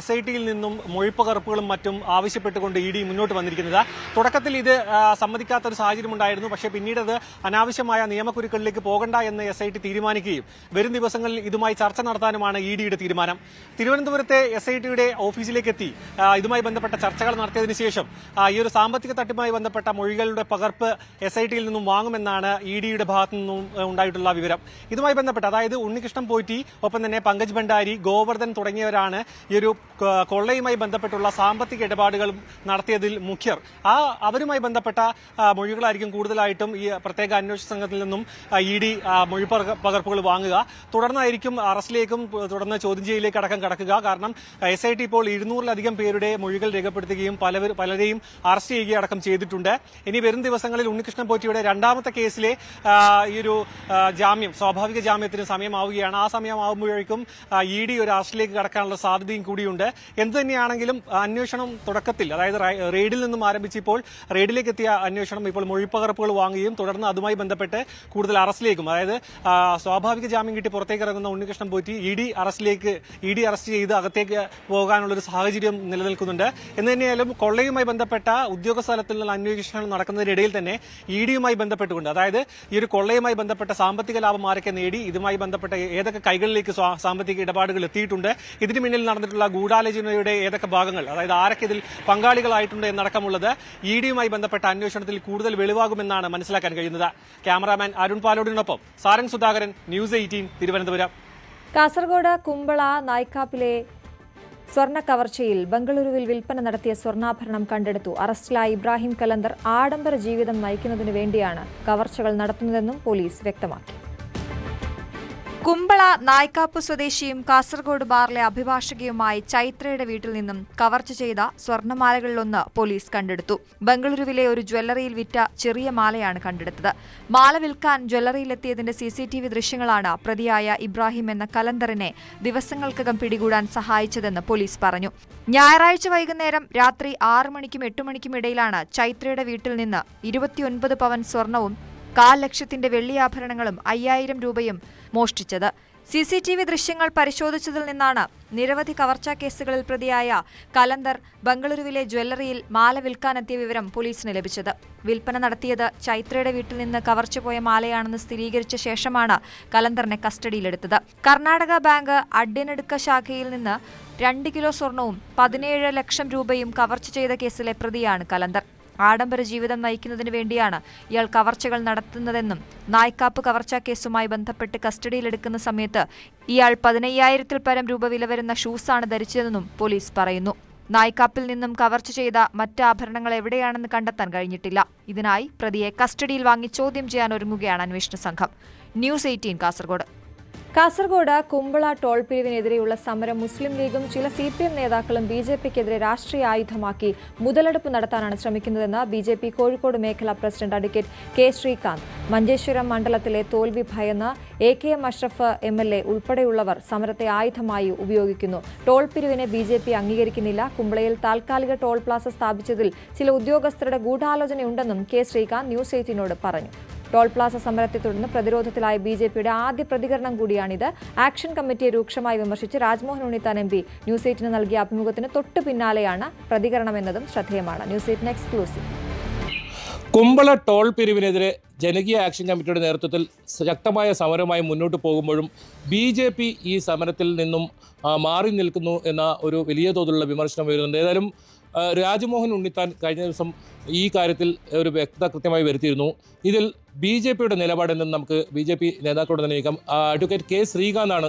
R: SITയിൽ നിന്നും മൊഴിപ്പകർപ്പുകളും മറ്റും ആവശ്യപ്പെട്ടുകൊണ്ട് ഇഡി മുന്നോട്ട് വന്നിരിക്കുന്നത്. തുടക്കത്തിൽ ഇത് സമ്മതിക്കാത്തൊരു സാഹചര്യമുണ്ടായിരുന്നു. പക്ഷേ പിന്നീട് അത് അനാവശ്യമായ നിയമക്കുരുക്കളിലേക്ക് പോകണ്ട എന്ന് SIT തീരുമാനിക്കുകയും വരും ദിവസങ്ങളിൽ ഇതുമായി ചർച്ച നടത്താനുമാണ് ഇഡിയുടെ തീരുമാനം. തിരുവനന്തപുരത്തെ SITയുടെ ഓഫീസിലേക്ക് ഇതുമായി ബന്ധപ്പെട്ട ചർച്ചകൾ നടത്തിയതിനു ശേഷം ഈ ഒരു സാമ്പത്തിക തട്ടിപ്പുമായി ബന്ധപ്പെട്ട മൊഴികളുടെ പകർപ്പ് SITയിൽ നിന്നും വാങ്ങുമെന്നാണ് ഇഡിയുടെ ഭാഗത്തു നിന്നും ഉണ്ടായിട്ടുള്ള വിവരം. ഇതുമായി ബന്ധപ്പെട്ട് അതായത് ഉണ്ണികൃഷ്ണൻ പോറ്റി, ഒപ്പം തന്നെ പങ്കജ് ഭണ്ഡാരി, ഗോവർദ്ധൻ തുടങ്ങിയവരാണ് ഈ ഒരു കൊള്ളയുമായി ബന്ധപ്പെട്ടുള്ള സാമ്പത്തിക ഇടപാടുകൾ നടത്തിയതിൽ മുഖ്യർ. അവരുമായി ബന്ധപ്പെട്ട മൊഴികളായിരിക്കും കൂടുതലായിട്ടും ഈ പ്രത്യേക അന്വേഷണ സംഘത്തിൽ നിന്നും ഇഡി മൊഴി പകർപ്പുകൾ വാങ്ങുക. തുടർന്നായിരിക്കും അറസ്റ്റിലേക്കും തുടർന്ന് ചോദ്യം ചെയ്യലിലേക്ക് അടക്കം കടക്കുക. കാരണം SIT ഇപ്പോൾ 200-ലധികം പേരുടെ മൊഴികൾ രേഖപ്പെടുത്തുകയും പലരെയും അറസ്റ്റ് ചെയ്യുകയും അടക്കം ചെയ്തിട്ടുണ്ട്. ഇനി വരും ദിവസങ്ങളിൽ ഉണ്ണികൃഷ്ണൻ പോറ്റിയുടെ 2ാമത്തെ കേസിലെ ഈ ഒരു ജാമ്യം, സ്വാഭാവിക ജാമ്യത്തിന് സമയമാവുകയാണ്. ആ സമയമാവുമ്പോഴേക്കും ഇഡി ഒരു അറസ്റ്റിലേക്ക് കടക്കാനുള്ള സാധ്യതയും കൂടിയുണ്ട്. എന്തുതന്നെയാണെങ്കിലും അന്വേഷണം തുടക്കത്തിൽ, അതായത് റെയ്ഡിൽ നിന്നും ആരംഭിച്ചപ്പോൾ റെയ്ഡിലേക്ക് എത്തിയ അന്വേഷണം ഇപ്പോൾ മൊഴിപ്പകർപ്പുകൾ വാങ്ങുകയും തുടർന്ന് അതുമായി ബന്ധപ്പെട്ട് കൂടുതൽ അറസ്റ്റിലേക്കും, അതായത് സ്വാഭാവിക ജാമ്യം കിട്ടി പുറത്തേക്ക് ഇറങ്ങുന്ന ഉണ്ണികൃഷ്ണൻ പോറ്റി ഇഡി അറസ്റ്റ് ചെയ്ത് അകത്തേക്ക് പോകാനുള്ളൊരു സാഹചര്യം നിലനിൽക്കുന്നുണ്ട്. എന്ന് തന്നെയായാലും കൊള്ളയുമായി ബന്ധപ്പെട്ട ഉദ്യോഗസ്ഥ തലത്തിലുള്ള അന്വേഷണം നടക്കുന്നതിനിടയിൽ തന്നെ ഇഡിയുമായി ബന്ധപ്പെട്ടുകൊണ്ട്, അതായത് ഈ ഒരു കൊള്ളയുമായി ബന്ധപ്പെട്ട സാമ്പത്തിക ലാഭം ആരൊക്കെ നേടി, ഇതുമായി ബന്ധപ്പെട്ട ഏതൊക്കെ കൈകളിലേക്ക് സാമ്പത്തിക ഇടപാടുകൾ എത്തിയിട്ടുണ്ട്, ഇതിന് പിന്നിൽ നടന്നിട്ടുള്ള ഗൂഢാലോചനയുടെ ഏതൊക്കെ ഭാഗങ്ങൾ, അതായത് ആരൊക്കെ ഇതിൽ പങ്കാളികളായിട്ടുണ്ട് എന്നടക്കമുള്ളത് ഇഡിയുമായി ബന്ധപ്പെട്ട അന്വേഷണത്തിൽ കൂടുതൽ വെളിവാകുമെന്നാണ് മനസ്സിലാക്കാൻ കഴിയുന്നത്. ക്യാമറാമാൻ അരുൺ പാലോടിനൊപ്പം സാരംഗ് സുധാകരൻ, ന്യൂസ് 18, തിരുവനന്തപുരം.
A: കാസർഗോഡ് കുമ്പള നായ്ക്കാപ്പിലെ സ്വർണ്ണ കവർച്ചയിൽ ബംഗളൂരുവിൽ വിൽപ്പന നടത്തിയ സ്വർണ്ണാഭരണം കണ്ടെടുത്തു. അറസ്റ്റിലായ ഇബ്രാഹിം കലന്തർ ആഡംബര ജീവിതം നയിക്കുന്നതിനു വേണ്ടിയാണ് കവർച്ചകൾ നടത്തുന്നതെന്നും പോലീസ് വ്യക്തമാക്കി. കുമ്പള നായ്ക്കാപ്പ് സ്വദേശിയും കാസർഗോഡ് ബാറിലെ അഭിഭാഷകയുമായി ചൈത്രയുടെ വീട്ടിൽ നിന്നും കവർച്ച ചെയ്ത സ്വർണ്ണമാലകളിലൊന്ന് പോലീസ് കണ്ടെടുത്തു. ബംഗളൂരുവിലെ ഒരു ജ്വല്ലറിയിൽ വിറ്റ ചെറിയ മാലയാണ് കണ്ടെടുത്തത്. മാല വിൽക്കാൻ ജ്വല്ലറിയിലെത്തിയതിന്റെ CCTV ദൃശ്യങ്ങളാണ് പ്രതിയായ ഇബ്രാഹിം എന്ന കലന്തറിനെ ദിവസങ്ങൾക്കകം പിടികൂടാൻ സഹായിച്ചതെന്ന് പോലീസ് പറഞ്ഞു. ഞായറാഴ്ച വൈകുന്നേരം രാത്രി 6 മണിക്കും 8 മണിക്കും ഇടയിലാണ് ചൈത്രയുടെ വീട്ടിൽ നിന്ന് 29 പവൻ സ്വർണവും 1/4 ലക്ഷത്തിന്റെ വെള്ളിയാഭരണങ്ങളും 5000 രൂപയും മോഷ്ടിച്ചത്. CCTV ദൃശ്യങ്ങൾ പരിശോധിച്ചതിൽ നിന്നാണ് നിരവധി കവർച്ചാ കേസുകളിൽ പ്രതിയായ കലന്തർ ബംഗളൂരുവിലെ ജ്വല്ലറിയിൽ മാല വിൽക്കാനെത്തിയ വിവരം പോലീസിന് ലഭിച്ചത്. വിൽപ്പന നടത്തിയത് ചൈത്രയുടെ വീട്ടിൽ നിന്ന് കവർച്ച പോയ മാലയാണെന്ന് സ്ഥിരീകരിച്ച ശേഷമാണ് കലന്തറിനെ കസ്റ്റഡിയിലെടുത്തത്. കർണാടക ബാങ്ക് അഡ്യനെടുക്ക ശാഖയിൽ നിന്ന് 2 കിലോ സ്വർണവും 17 ലക്ഷം രൂപയും കവർച്ച ചെയ്ത കേസിലെ പ്രതിയാണ് കലന്തർ. ആഡംബര ജീവിതം നയിക്കുന്നതിന് വേണ്ടിയാണ് ഇയാൾ കവർച്ചകൾ നടത്തുന്നതെന്നും നായ്ക്കാപ്പ് കവർച്ചാ കേസുമായി ബന്ധപ്പെട്ട് കസ്റ്റഡിയിലെടുക്കുന്ന സമയത്ത് ഇയാൾ 15,000-ൽ പരം രൂപ വില വരുന്ന ഷൂസാണ് ധരിച്ചതെന്നും പോലീസ് പറയുന്നു. നായ്ക്കാപ്പിൽ നിന്നും കവർച്ച ചെയ്ത മറ്റ് ആഭരണങ്ങൾ എവിടെയാണെന്ന് കണ്ടെത്താൻ കഴിഞ്ഞിട്ടില്ല. ഇതിനായി പ്രതിയെ കസ്റ്റഡിയിൽ വാങ്ങി ചോദ്യം ചെയ്യാൻ ഒരുങ്ങുകയാണ് അന്വേഷണ സംഘം. ന്യൂസ് 18 കാസർഗോഡ്. കാസർഗോഡ് കുമ്പള ടോൾ പിരിവിനെതിരെയുള്ള സമരം മുസ്ലിം ലീഗും ചില CPM നേതാക്കളും BJPക്കെതിരെ രാഷ്ട്രീയ ആയുധമാക്കി മുതലെടുപ്പ് നടത്താനാണ് ശ്രമിക്കുന്നതെന്ന് BJP കോഴിക്കോട് മേഖലാ president advocate K. Sreekanth. Manjeshwaram മണ്ഡലത്തിലെ തോൽവി ഭയന്ന് AKM അഷ്റഫ് MLA ഉൾപ്പെടെയുള്ളവർ സമരത്തെ ആയുധമായി ഉപയോഗിക്കുന്നു. ടോൾ പിരിവിനെ BJP അംഗീകരിക്കുന്നില്ല. കുമ്പളയിൽ താൽക്കാലിക ടോൾ പ്ലാസ സ്ഥാപിച്ചതിൽ ചില ഉദ്യോഗസ്ഥരുടെ ഗൂഢാലോചനയുണ്ടെന്നും K. ശ്രീകാന്ത് ന്യൂസ് 18നോട് പറഞ്ഞു. ടോൾ പ്ലാസ സമരത്തെ തുടർന്ന് പ്രതിരോധത്തിലായ BJPയുടെ ആദ്യ പ്രതികരണം കൂടിയാണിത്. ആക്ഷൻ കമ്മിറ്റിയെ രൂക്ഷമായി വിമർശിച്ച് രാജ്മോഹൻ ഉണ്ണിത്താൻ MP ന്യൂസ് 18 നൽകിയ അഭിമുഖത്തിന് തൊട്ടു പിന്നാലെയാണ് പ്രതികരണമെന്നതും ശ്രദ്ധേയമാണ്. News 18 exclusive.
H: കുമ്പള ടോൾ പിരിവിനെതിരെ ജനകീയ ആക്ഷൻ കമ്മിറ്റിയുടെ നേതൃത്വത്തിൽ ശക്തമായ സമരമായി മുന്നോട്ട് പോകുമ്പോഴും BJP ഈ സമരത്തിൽ നിന്നും മാറി നിൽക്കുന്നു എന്ന ഒരു വലിയ തോതിലുള്ള വിമർശനം വരുന്നുണ്ട്. ഏതായാലും രാജ്മോഹൻ ഉണ്ണിത്താൻ കഴിഞ്ഞ ദിവസം ഈ കാര്യത്തിൽ ഒരു വ്യക്തത കൃത്യമായി വരുത്തിയിരുന്നു. ഇതിൽ BJPയുടെ നിലപാടിൽ നിന്ന് നമുക്ക് BJP നേതാക്കളോട് തന്നെ നീക്കാം. അഡ്വക്കേറ്റ് കെ ശ്രീകാന്താണ്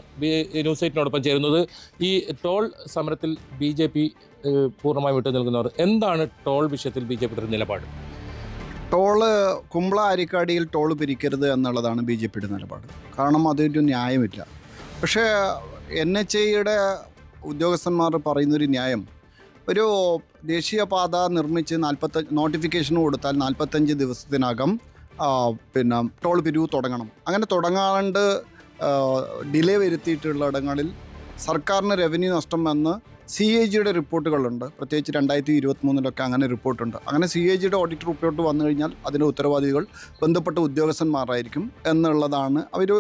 H: ന്യൂസ് എയ്റ്റിനോടൊപ്പം ചേരുന്നത്. ഈ ടോൾ സമരത്തിൽ BJP പൂർണ്ണമായി വിട്ടു നിൽക്കുന്നവർ, എന്താണ് ടോൾ വിഷയത്തിൽ BJPയുടെ നിലപാട്?
S: ടോള് കുമ്പള അരിക്കാടിയിൽ ടോള് പിരിക്കരുത് എന്നുള്ളതാണ് BJPയുടെ നിലപാട്. കാരണം അതൊരു ന്യായമില്ല. പക്ഷേ NHAIയുടെ ഉദ്യോഗസ്ഥന്മാർ പറയുന്നൊരു ന്യായം, ഒരു ദേശീയപാത നിർമ്മിച്ച് നോട്ടിഫിക്കേഷൻ കൊടുത്താൽ 45 ദിവസത്തിനകം ടോൾ പിരിവ് തുടങ്ങണം. അങ്ങനെ തുടങ്ങാണ്ട് ഡിലേ വരുത്തിയിട്ടുള്ള ഇടങ്ങളിൽ സർക്കാരിന് റവന്യൂ നഷ്ടം വന്ന് CAGയുടെ റിപ്പോർട്ടുകളുണ്ട്. പ്രത്യേകിച്ച് 2023 അങ്ങനെ റിപ്പോർട്ടുണ്ട്. അങ്ങനെ CAGയുടെ ഓഡിറ്റ് റിപ്പോർട്ട് വന്നു കഴിഞ്ഞാൽ അതിൻ്റെ ഉത്തരവാദികൾ ബന്ധപ്പെട്ട ഉദ്യോഗസ്ഥന്മാരായിരിക്കും എന്നുള്ളതാണ് അവർ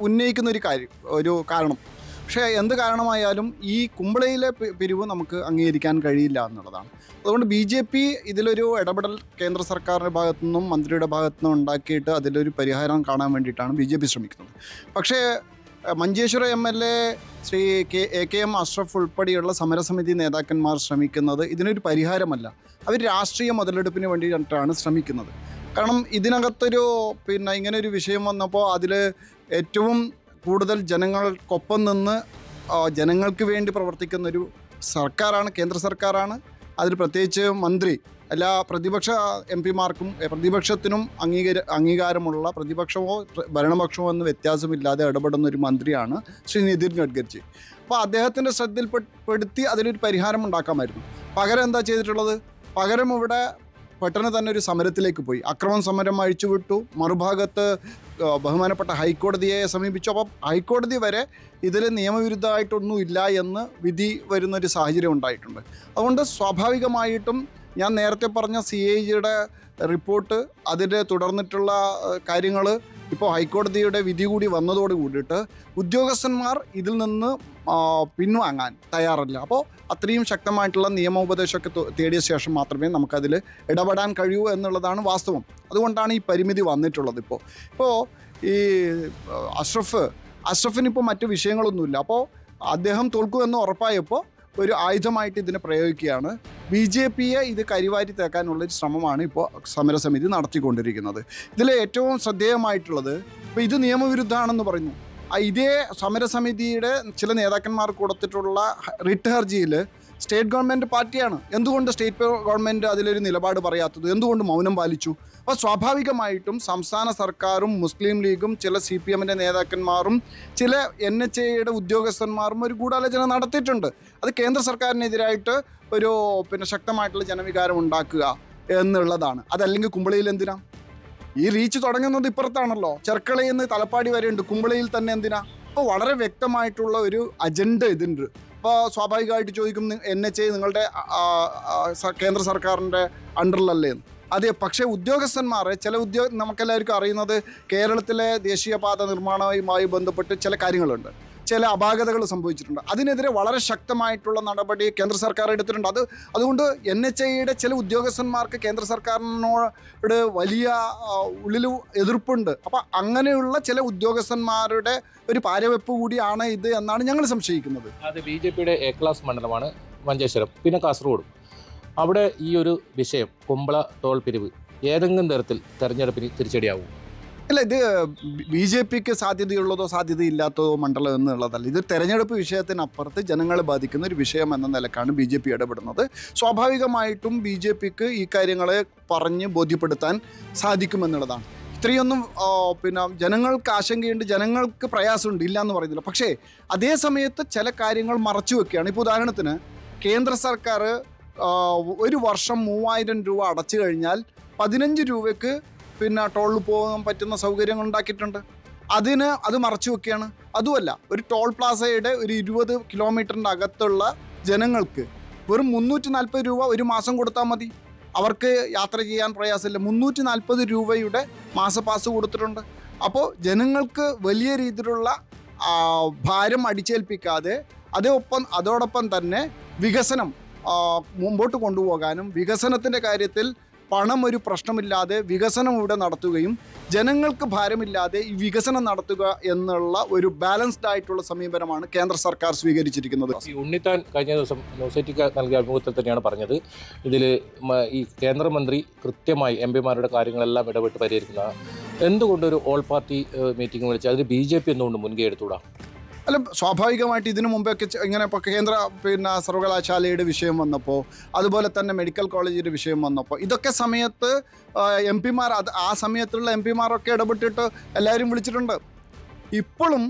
S: ഉന്നയിക്കുന്ന ഒരു കാരണം. പക്ഷേ എന്ത് കാരണമായാലും ഈ കുമ്പളയിലെ പിരിവ് നമുക്ക് അംഗീകരിക്കാൻ കഴിയില്ല എന്നുള്ളതാണ്. അതുകൊണ്ട് BJP ഇതിലൊരു ഇടപെടൽ കേന്ദ്ര സർക്കാരിൻ്റെ ഭാഗത്തു നിന്നും മന്ത്രിയുടെ ഭാഗത്തു നിന്നും ഉണ്ടാക്കിയിട്ട് അതിലൊരു പരിഹാരം കാണാൻ വേണ്ടിയിട്ടാണ് BJP ശ്രമിക്കുന്നത്. പക്ഷേ മഞ്ചേശ്വരം MLA ശ്രീ AKM അഷ്റഫ് ഉൾപ്പെടെയുള്ള സമരസമിതി നേതാക്കന്മാർ ശ്രമിക്കുന്നത് ഇതിനൊരു പരിഹാരമല്ല. അവർ രാഷ്ട്രീയ മുതലെടുപ്പിന് വേണ്ടിയിട്ടാണ് ശ്രമിക്കുന്നത്. കാരണം ഇതിനകത്തൊരു ഇങ്ങനൊരു വിഷയം വന്നപ്പോൾ അതിൽ ഏറ്റവും കൂടുതൽ ജനങ്ങൾക്കൊപ്പം നിന്ന് ജനങ്ങൾക്ക് വേണ്ടി പ്രവർത്തിക്കുന്നൊരു സർക്കാരാണ്, കേന്ദ്ര സർക്കാരാണ്. അതിൽ പ്രത്യേകിച്ച് മന്ത്രി എല്ലാ പ്രതിപക്ഷ MPമാർക്കും പ്രതിപക്ഷത്തിനും അംഗീകാരമുള്ള, പ്രതിപക്ഷമോ ഭരണപക്ഷമോ എന്ന് വ്യത്യാസമില്ലാതെ ഇടപെടുന്ന ഒരു മന്ത്രിയാണ് ശ്രീ നിതിൻ ഗഡ്കരി. അപ്പോൾ അദ്ദേഹത്തിൻ്റെ ശ്രദ്ധയിൽപ്പെടുത്തി അതിലൊരു പരിഹാരം ഉണ്ടാക്കാമായിരുന്നു. പകരം എന്താ ചെയ്തിട്ടുള്ളത്? പകരം ഇവിടെ പെട്ടെന്ന് തന്നെ ഒരു സമരത്തിലേക്ക് പോയി. അക്രമം സമരം അഴിച്ചുവിട്ടു. മറുഭാഗത്ത് ബഹുമാനപ്പെട്ട ഹൈക്കോടതിയെ സമീപിച്ചു. അപ്പം ഹൈക്കോടതി വരെ ഇതിൽ നിയമവിരുദ്ധമായിട്ടൊന്നും ഇല്ല എന്ന് വിധി വരുന്നൊരു സാഹചര്യം ഉണ്ടായിട്ടുണ്ട്. അതുകൊണ്ട് സ്വാഭാവികമായിട്ടും ഞാൻ നേരത്തെ പറഞ്ഞ CAGയുടെ റിപ്പോർട്ട്, അതിൻ്റെ തുടർന്നിട്ടുള്ള കാര്യങ്ങൾ, ഇപ്പോൾ ഹൈക്കോടതിയുടെ വിധി കൂടി വന്നതോട് കൂടിയിട്ട് ഉദ്യോഗസ്ഥന്മാർ ഇതിൽ നിന്ന് പിൻവാങ്ങാൻ തയ്യാറല്ല. അപ്പോൾ അത്രയും ശക്തമായിട്ടുള്ള നിയമോപദേശമൊക്കെ തേടിയ ശേഷം മാത്രമേ നമുക്കതിൽ ഇടപെടാൻ കഴിയൂ എന്നുള്ളതാണ് വാസ്തവം. അതുകൊണ്ടാണ് ഈ പരിമിതി വന്നിട്ടുള്ളത്. ഇപ്പോൾ ഈ അഷ്റഫിനിപ്പോൾ മറ്റു വിഷയങ്ങളൊന്നുമില്ല. അപ്പോൾ അദ്ദേഹം തോൽക്കുമെന്ന് ഉറപ്പായപ്പോൾ ഒരു ആയുധമായിട്ട് ഇതിനെ പ്രയോഗിക്കുകയാണ്. BJPയെ ഇത് കരിവാരി തേക്കാനുള്ളൊരു ശ്രമമാണ് ഇപ്പോൾ സമരസമിതി നടത്തിക്കൊണ്ടിരിക്കുന്നത്. ഇതിൽ ഏറ്റവും ശ്രദ്ധേയമായിട്ടുള്ളത്, ഇപ്പോൾ ഇത് നിയമവിരുദ്ധമാണെന്ന് പറയുന്നു. ഇതേ സമരസമിതിയുടെ ചില നേതാക്കന്മാർ കൊടുത്തിട്ടുള്ള റിട്ട് ഹർജിയിൽ സ്റ്റേറ്റ് ഗവൺമെൻറ് പാർട്ടിയാണ്. എന്തുകൊണ്ട് സ്റ്റേറ്റ് ഗവൺമെൻറ് അതിലൊരു നിലപാട് പറയാത്തത്? എന്തുകൊണ്ട് മൗനം പാലിച്ചു? അപ്പോൾ സ്വാഭാവികമായിട്ടും സംസ്ഥാന സർക്കാരും മുസ്ലിം ലീഗും ചില CPMൻ്റെ നേതാക്കന്മാരും ചില NHAIയുടെ ഉദ്യോഗസ്ഥന്മാരും ഒരു ഗൂഢാലോചന നടത്തിയിട്ടുണ്ട്. അത് കേന്ദ്ര സർക്കാരിനെതിരായിട്ട് ഒരു ശക്തമായിട്ടുള്ള ജനവികാരം ഉണ്ടാക്കുക എന്നുള്ളതാണ്. അതല്ലെങ്കിൽ കുമ്പളയിൽ എന്തിനാ ഈ റീച്ച് തുടങ്ങുന്നത്? ഇപ്പുറത്താണല്ലോ, ചെർക്കളയിൽ നിന്ന് തലപ്പാടി വരെ ഉണ്ട്. കുമ്പളയിൽ തന്നെ എന്തിനാ? അപ്പോൾ വളരെ വ്യക്തമായിട്ടുള്ള ഒരു അജണ്ട ഇതുണ്ട്. അപ്പോൾ സ്വാഭാവികമായിട്ട് ചോദിക്കും, NHA നിങ്ങളുടെ കേന്ദ്ര സർക്കാരിൻ്റെ അണ്ടറിലല്ലേ? അതെ. പക്ഷേ ഉദ്യോഗസ്ഥന്മാരെ നമുക്കെല്ലാവർക്കും അറിയുന്നത് കേരളത്തിലെ ദേശീയപാത നിർമ്മാണവുമായി ബന്ധപ്പെട്ട് ചില കാര്യങ്ങളുണ്ട്, ചില അപാകതകൾ സംഭവിച്ചിട്ടുണ്ട്. അതിനെതിരെ വളരെ ശക്തമായിട്ടുള്ള നടപടി കേന്ദ്ര സർക്കാർ എടുത്തിട്ടുണ്ട്. അതുകൊണ്ട് NHAIയുടെ ചില ഉദ്യോഗസ്ഥന്മാർക്ക് കേന്ദ്ര സർക്കാരിനോട് വലിയ ഉള്ളിൽ എതിർപ്പുണ്ട്. അപ്പം അങ്ങനെയുള്ള ചില ഉദ്യോഗസ്ഥന്മാരുടെ ഒരു പാരവെപ്പ് കൂടിയാണ് ഇത് എന്നാണ് ഞങ്ങൾ സംശയിക്കുന്നത്.
H: അത് BJPയുടെ A ക്ലാസ് മണ്ഡലമാണ് മഞ്ചേശ്വരം, പിന്നെ കാസർഗോഡും. അവിടെ ഈ ഒരു വിഷയം, കുമ്പള ടോൾ പിരിവ്, ഏതെങ്കിലും തരത്തിൽ തെരഞ്ഞെടുപ്പിന് തിരിച്ചടിയാവും?
S: അല്ല, ഇത് BJPക്ക് സാധ്യതയുള്ളതോ സാധ്യതയില്ലാത്തതോ മണ്ഡലം എന്നുള്ളതല്ല. ഇത് തെരഞ്ഞെടുപ്പ് വിഷയത്തിനപ്പുറത്ത് ജനങ്ങളെ ബാധിക്കുന്ന ഒരു വിഷയം എന്ന നിലക്കാണ് BJP ഇടപെടുന്നത്. സ്വാഭാവികമായിട്ടും BJPക്ക് ഈ കാര്യങ്ങളെ പറഞ്ഞ് ബോധ്യപ്പെടുത്താൻ സാധിക്കുമെന്നുള്ളതാണ്. ഇത്രയൊന്നും ജനങ്ങൾക്ക് ആശങ്കയുണ്ട്, ജനങ്ങൾക്ക് പ്രയാസമുണ്ട്, ഇല്ല എന്ന് പറയുന്നില്ല. പക്ഷേ അതേ സമയത്ത് ചില കാര്യങ്ങൾ മറച്ചു വെക്കുകയാണ്. ഇപ്പോൾ ഉദാഹരണത്തിന് കേന്ദ്ര സർക്കാർ ഒരു വർഷം 3000 രൂപ അടച്ചു കഴിഞ്ഞാൽ 15 രൂപയ്ക്ക് ടോളിൽ പോകാൻ പറ്റുന്ന സൗകര്യങ്ങൾ ഉണ്ടാക്കിയിട്ടുണ്ട്. അത് മറച്ചു വെക്കുകയാണ്. അതുമല്ല, ഒരു ടോൾ പ്ലാസയുടെ ഒരു 20 കിലോമീറ്ററിൻ്റെ അകത്തുള്ള ജനങ്ങൾക്ക് വെറും 340 രൂപ ഒരു മാസം കൊടുത്താൽ മതി. അവർക്ക് യാത്ര ചെയ്യാൻ പ്രയാസമില്ല. 340 രൂപയുടെ മാസപ്പാസ് കൊടുത്തിട്ടുണ്ട്. അപ്പോൾ ജനങ്ങൾക്ക് വലിയ രീതിയിലുള്ള ഭാരം അടിച്ചേൽപ്പിക്കാതെ അതോടൊപ്പം തന്നെ വികസനം മുമ്പോട്ട് കൊണ്ടുപോകാനും വികസനത്തിൻ്റെ കാര്യത്തിൽ പണം ഒരു പ്രശ്നമില്ലാതെ വികസനം ഇവിടെ നടത്തുകയും ജനങ്ങൾക്ക് ഭാരമില്ലാതെ ഈ വികസനം നടത്തുക എന്നുള്ള ഒരു ബാലൻസ്ഡ് ആയിട്ടുള്ള സമീപനമാണ് കേന്ദ്ര സർക്കാർ സ്വീകരിച്ചിരിക്കുന്നത്.
H: ഉണ്ണിത്താൻ കഴിഞ്ഞ ദിവസം ന്യൂസൈറ്റിക്ക് നൽകിയ അഭിമുഖത്തിൽ തന്നെയാണ് പറഞ്ഞത്, ഇതിൽ ഈ കേന്ദ്രമന്ത്രി കൃത്യമായി MP-മാരുടെ കാര്യങ്ങളെല്ലാം ഇടപെട്ട് പരിഹരിക്കുന്ന എന്തുകൊണ്ടൊരു ഓൾ പാർട്ടി മീറ്റിംഗ് വിളിച്ച് അതിൽ BJP എന്തുകൊണ്ട് മുൻകൈ എടുത്തുകൂടാ?
S: അല്ല, സ്വാഭാവികമായിട്ട് ഇതിനു മുമ്പൊക്കെ ഇങ്ങനെ ഇപ്പോൾ കേന്ദ്ര സർവകലാശാലയുടെ വിഷയം വന്നപ്പോൾ, അതുപോലെ തന്നെ മെഡിക്കൽ കോളേജിൻ്റെ വിഷയം വന്നപ്പോൾ, ഇതൊക്കെ സമയത്ത് MP-മാർ ആ സമയത്തുള്ള MP-മാരൊക്കെ ഇടപെട്ടിട്ട് എല്ലാവരും വിളിച്ചിട്ടുണ്ട്. ഇപ്പോഴും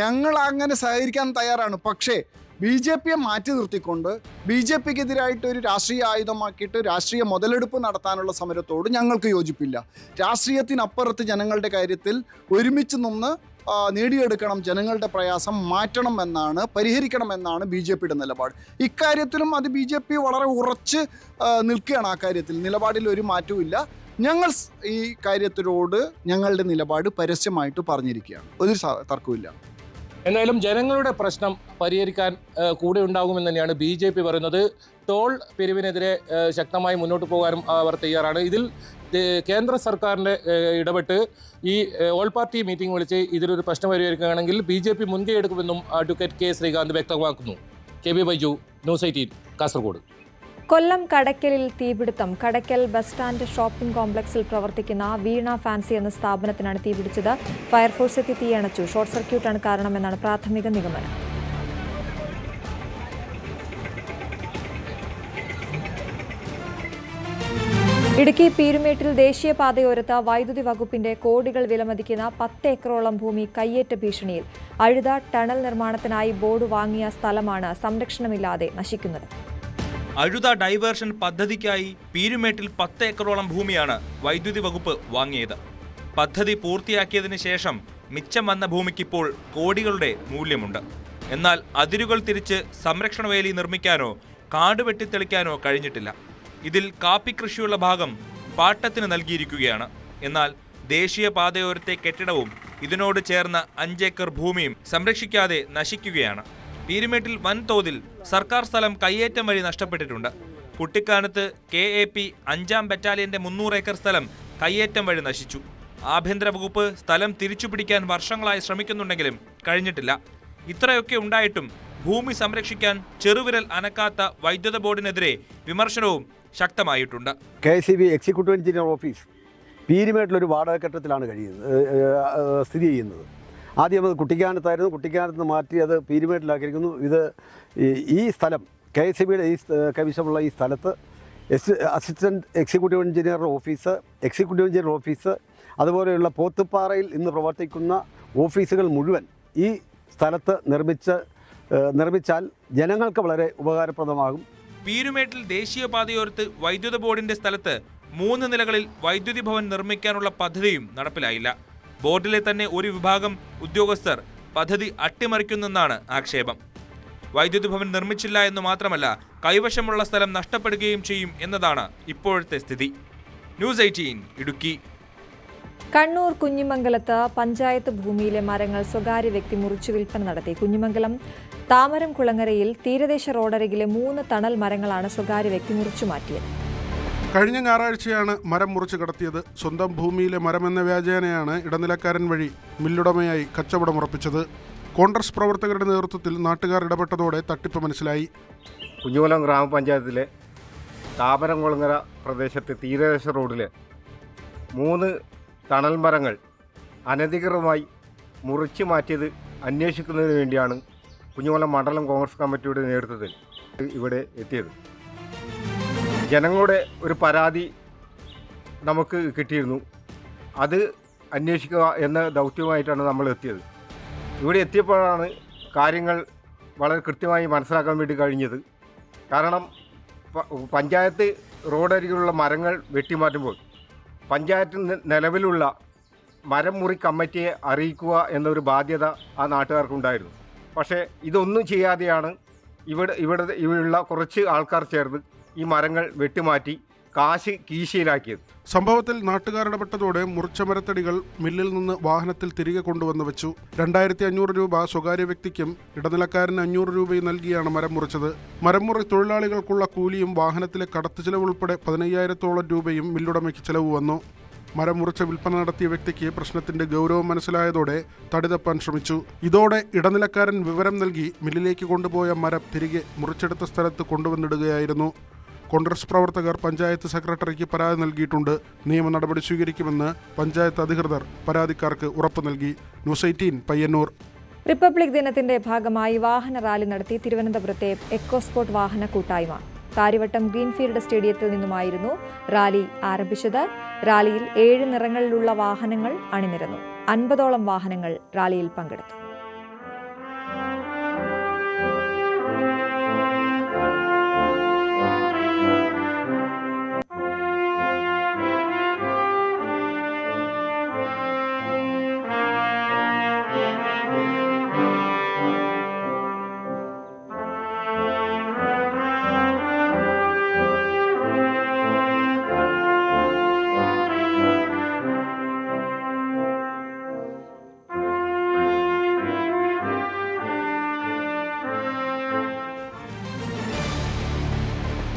S: ഞങ്ങൾ അങ്ങനെ സഹകരിക്കാൻ തയ്യാറാണ്. പക്ഷേ BJPയെ മാറ്റി നിർത്തിക്കൊണ്ട് BJPക്കെതിരായിട്ട് ഒരു രാഷ്ട്രീയ ആയുധമാക്കിയിട്ട് രാഷ്ട്രീയ മുതലെടുപ്പ് നടത്താനുള്ള സമരത്തോട് ഞങ്ങൾക്ക് യോജിപ്പില്ല. രാഷ്ട്രീയത്തിനപ്പുറത്ത് ജനങ്ങളുടെ കാര്യത്തിൽ ഒരുമിച്ച് നിന്ന് നേടിയെടുക്കണം, ജനങ്ങളുടെ പ്രയാസം മാറ്റണം എന്നാണ്, പരിഹരിക്കണം എന്നാണ് BJPയുടെ നിലപാട്. ഇക്കാര്യത്തിലും അത് BJP വളരെ ഉറച്ച് നിൽക്കുകയാണ്. ആ കാര്യത്തിൽ നിലപാടിൽ ഒരു മാറ്റവും. ഞങ്ങൾ ഈ കാര്യത്തിലോട് ഞങ്ങളുടെ നിലപാട് പരസ്യമായിട്ട് പറഞ്ഞിരിക്കുകയാണ്. ഒരു തർക്കവുമില്ല.
H: എന്തായാലും ജനങ്ങളുടെ പ്രശ്നം പരിഹരിക്കാൻ കൂടെ ഉണ്ടാകുമെന്ന് തന്നെയാണ് BJP പറയുന്നത്. ടോൾ പിരിവിനെതിരെ ശക്തമായി മുന്നോട്ട് പോകാനും അവർ തയ്യാറാണ്. ഇതിൽ കേന്ദ്ര സർക്കാരിൻ്റെ ഇടപെട്ട് ഈ ഓൾ പാർട്ടി മീറ്റിംഗ് വിളിച്ച് ഇതിലൊരു പ്രശ്നം പരിഹരിക്കുകയാണെങ്കിൽ BJP മുൻകൈ എടുക്കുമെന്നും അഡ്വക്കേറ്റ് K. ശ്രീകാന്ത് വ്യക്തമാക്കുന്നു. KB Baiju, news 18, Kasaragod.
A: കൊല്ലം കടയ്ക്കലിൽ തീപിടുത്തം. കടയ്ക്കൽ ബസ് സ്റ്റാൻഡ് ഷോപ്പിംഗ് കോംപ്ലക്സിൽ പ്രവർത്തിക്കുന്ന വീണ ഫാൻസി എന്ന സ്ഥാപനത്തിനാണ് തീപിടിച്ചത്. ഫയർഫോഴ്സ് എത്തി തീയണച്ചു. ഷോർട്ട് സർക്യൂട്ടാണ് കാരണമെന്നാണ് പ്രാഥമിക നിഗമനം. ഇടുക്കി പീരുമേട്ടിൽ ദേശീയപാതയോരത്ത് വൈദ്യുതി വകുപ്പിന്റെ കോടികൾ വിലമതിക്കുന്ന 10 ഏക്കറോളം ഭൂമി കയ്യേറ്റ ഭീഷണിയിൽ. അഴുത ടണൽ നിർമ്മാണത്തിനായി ബോർഡ് വാങ്ങിയ സ്ഥലമാണ് സംരക്ഷണമില്ലാതെ നശിക്കുന്നത്.
G: അഴുത ഡൈവേർഷൻ പദ്ധതിക്കായി പീരുമേട്ടിൽ 10 ഏക്കറോളം ഭൂമിയാണ് വൈദ്യുതി വകുപ്പ് വാങ്ങിയത്. പദ്ധതി പൂർത്തിയാക്കിയതിനു ശേഷം മിച്ചം വന്ന ഭൂമിക്കിപ്പോൾ കോടികളുടെ മൂല്യമുണ്ട്. എന്നാൽ അതിരുകൾ തിരിച്ച് സംരക്ഷണ വേലി നിർമ്മിക്കാനോ കാട് വെട്ടിത്തെളിക്കാനോ കഴിഞ്ഞിട്ടില്ല. ഇതിൽ കാപ്പി കൃഷിയുള്ള ഭാഗം പാട്ടത്തിന് നൽകിയിരിക്കുകയാണ്. എന്നാൽ ദേശീയപാതയോരത്തെ കെട്ടിടവും ഇതിനോട് ചേർന്ന 5 ഏക്കർ ഭൂമിയും സംരക്ഷിക്കാതെ നശിക്കുകയാണ്. പീരുമേട്ടിൽ വൻതോതിൽ സർക്കാർ സ്ഥലം കയ്യേറ്റം വഴി നഷ്ടപ്പെട്ടിട്ടുണ്ട്. കുട്ടിക്കാനത്ത് KAP 5ാം ബറ്റാലിയന്റെ 300 ഏക്കർ സ്ഥലം കയ്യേറ്റം വഴി നശിച്ചു. ആഭ്യന്തര വകുപ്പ് സ്ഥലം തിരിച്ചുപിടിക്കാൻ വർഷങ്ങളായി ശ്രമിക്കുന്നുണ്ടെങ്കിലും കഴിഞ്ഞിട്ടില്ല. ഇത്രയൊക്കെ ഉണ്ടായിട്ടും ഭൂമി സംരക്ഷിക്കാൻ ചെറുവിരൽ അനക്കാത്ത വൈദ്യുത ബോർഡിനെതിരെ വിമർശനവും ശക്തമായിട്ടുണ്ട്.
T: KSEB എക്സിക്യൂട്ടീവ് എഞ്ചിനീയർ ഓഫീസ് പീരുമേട്ടിലൊരു വാടക കെട്ടിടത്തിലാണ് സ്ഥിതി ചെയ്യുന്നത്. ആദ്യം അത് കുട്ടിക്കാനത്തായിരുന്നു. കുട്ടിക്കാനത്ത് നിന്ന് മാറ്റി അത് പീരുമേട്ടിലാക്കിയിരിക്കുന്നു. ഈ സ്ഥലം KSEBയുടെ ഈ കൈവശമുള്ള ഈ സ്ഥലത്ത് അസിസ്റ്റൻറ്റ് എക്സിക്യൂട്ടീവ് എഞ്ചിനീയർ ഓഫീസ് അതുപോലെയുള്ള പോത്തുപ്പാറയിൽ ഇന്ന് പ്രവർത്തിക്കുന്ന ഓഫീസുകൾ മുഴുവൻ ഈ സ്ഥലത്ത് നിർമ്മിച്ചാൽ ജനങ്ങൾക്ക് വളരെ ഉപകാരപ്രദമാകും.
G: പീരുമേട്ടിൽ ദേശീയപാതയോരത്ത് വൈദ്യുത ബോർഡിന്റെ സ്ഥലത്ത് 3 നിലകളിൽ വൈദ്യുതി ഭവൻ നിർമ്മിക്കാനുള്ള പദ്ധതിയും നടപ്പിലായില്ല. ബോർഡിലെ തന്നെ ഒരു വിഭാഗം ഉദ്യോഗസ്ഥർ പദ്ധതി അട്ടിമറിക്കുന്നെന്നാണ് ആക്ഷേപം. വൈദ്യുതി ഭവൻ നിർമ്മിച്ചില്ല എന്ന് മാത്രമല്ല, കൈവശമുള്ള സ്ഥലം നഷ്ടപ്പെടുകയും ചെയ്യും എന്നതാണ് ഇപ്പോഴത്തെ സ്ഥിതി. ന്യൂസ് 18 ഇടുക്കി.
A: കണ്ണൂർ കുഞ്ഞിമംഗലത്ത് പഞ്ചായത്ത് ഭൂമിയിലെ മരങ്ങൾ സ്വകാര്യ വ്യക്തി മുറിച്ചു വിൽപ്പന നടത്തി. കുഞ്ഞിമംഗലം താമരം കുളങ്ങരയിൽ തീരദേശ റോഡരികിലെ 3 തണൽ മരങ്ങളാണ് സ്വകാര്യ വ്യക്തി മുറിച്ചു മാറ്റിയത്.
U: കഴിഞ്ഞ ഞായറാഴ്ചയാണ് മരം മുറിച്ചു കടത്തിയത്. സ്വന്തം ഭൂമിയിലെ മരമെന്ന വ്യാജേനയാണ് ഇടനിലക്കാരൻ വഴി മില്ലുടമയായി കച്ചവടമുറപ്പിച്ചത്. കോൺഗ്രസ് പ്രവർത്തകരുടെ നേതൃത്വത്തിൽ നാട്ടുകാർ ഇടപെട്ടതോടെ തട്ടിപ്പ് മനസ്സിലായി.
V: കുഞ്ഞുമംഗലം ഗ്രാമപഞ്ചായത്തിലെ താമരം കുളങ്ങര പ്രദേശത്തെ തീരദേശ റോഡിലെ 3 തണൽ മരങ്ങൾ അനധികൃതമായി മുറിച്ചു മാറ്റിയത് അന്വേഷിക്കുന്നതിന് വേണ്ടിയാണ് കുഞ്ഞുമംഗലം മണ്ഡലം കോൺഗ്രസ് കമ്മിറ്റിയുടെ നേതൃത്വത്തിൽ ഇവിടെ എത്തിയത്. ജനങ്ങളുടെ ഒരു പരാതി നമുക്ക് കിട്ടിയിരുന്നു. അത് അന്വേഷിക്കുക എന്ന ദൗത്യമായിട്ടാണ് നമ്മൾ എത്തിയത്. ഇവിടെ എത്തിയപ്പോഴാണ് കാര്യങ്ങൾ വളരെ കൃത്യമായി മനസ്സിലാക്കാൻ വേണ്ടി കഴിഞ്ഞത്. കാരണം പഞ്ചായത്ത് റോഡരികിലുള്ള മരങ്ങൾ വെട്ടിമാറ്റുമ്പോൾ പഞ്ചായത്തിന് നിലവിലുള്ള മരം മുറി കമ്മിറ്റിയെ അറിയിക്കുക എന്നൊരു ബാധ്യത ആ നാട്ടുകാർക്കുണ്ടായിരുന്നു. പക്ഷേ ഇതൊന്നും ചെയ്യാതെയാണ് ഇവിടെയുള്ള കുറച്ച് ആൾക്കാർ ചേർന്ന് ഈ മരങ്ങൾ വെട്ടിമാറ്റി കാശ് കീശയിലാക്കിയത്.
U: സംഭവത്തിൽ നാട്ടുകാർ ഇടപെട്ടതോടെ മുറിച്ച മരത്തടികൾ മില്ലിൽ നിന്ന് വാഹനത്തിൽ തിരികെ കൊണ്ടുവന്ന് വെച്ചു. 2500 രൂപ സ്വകാര്യ വ്യക്തിക്കും ഇടനിലക്കാരന് 500 രൂപയും നൽകിയാണ് മരം മുറിച്ചത്. മരംമുറി തൊഴിലാളികൾക്കുള്ള കൂലിയും വാഹനത്തിലെ കടത്തു ചെലവ് ഉൾപ്പെടെ 15,000-ഓളം രൂപയും മില്ലുടമയ്ക്ക് ചെലവ് വന്നു. മരം മുറിച്ച വിൽപ്പന നടത്തിയ വ്യക്തിക്ക് പ്രശ്നത്തിന്റെ ഗൗരവം മനസ്സിലായതോടെ തടി തപ്പാൻ ശ്രമിച്ചു. ഇതോടെ ഇടനിലക്കാരൻ വിവരം നൽകി മില്ലിലേക്ക് കൊണ്ടുപോയ മരം തിരികെ മുറിച്ചെടുത്ത സ്ഥലത്ത് കൊണ്ടുവന്നിടുകയായിരുന്നു. കോൺഗ്രസ് പ്രവർത്തകർ പഞ്ചായത്ത് സെക്രട്ടറിക്ക് പരാതി നൽകിയിട്ടുണ്ട്. നിയമ നടപടി സ്വീകരിക്കുമെന്ന് പഞ്ചായത്ത് അധികൃതർ പരാതിക്കാർക്ക് ഉറപ്പു നൽകി. ന്യൂസ് 18 പയ്യന്നൂർ.
A: റിപ്പബ്ലിക് ദിനത്തിന്റെ ഭാഗമായി വാഹന റാലി നടത്തി തിരുവനന്തപുരത്തെ എക്കോസ്പോർട്ട് വാഹന കൂട്ടായ്മ. കാര്യവട്ടം ഗ്രീൻഫീൽഡ് സ്റ്റേഡിയത്തിൽ നിന്നുമായിരുന്നു റാലി ആരംഭിച്ചത്. റാലിയിൽ 7 നിറങ്ങളിലുള്ള വാഹനങ്ങൾ അണിനിരന്നു. 50ഓളം വാഹനങ്ങൾ റാലിയിൽ പങ്കെടുത്തു.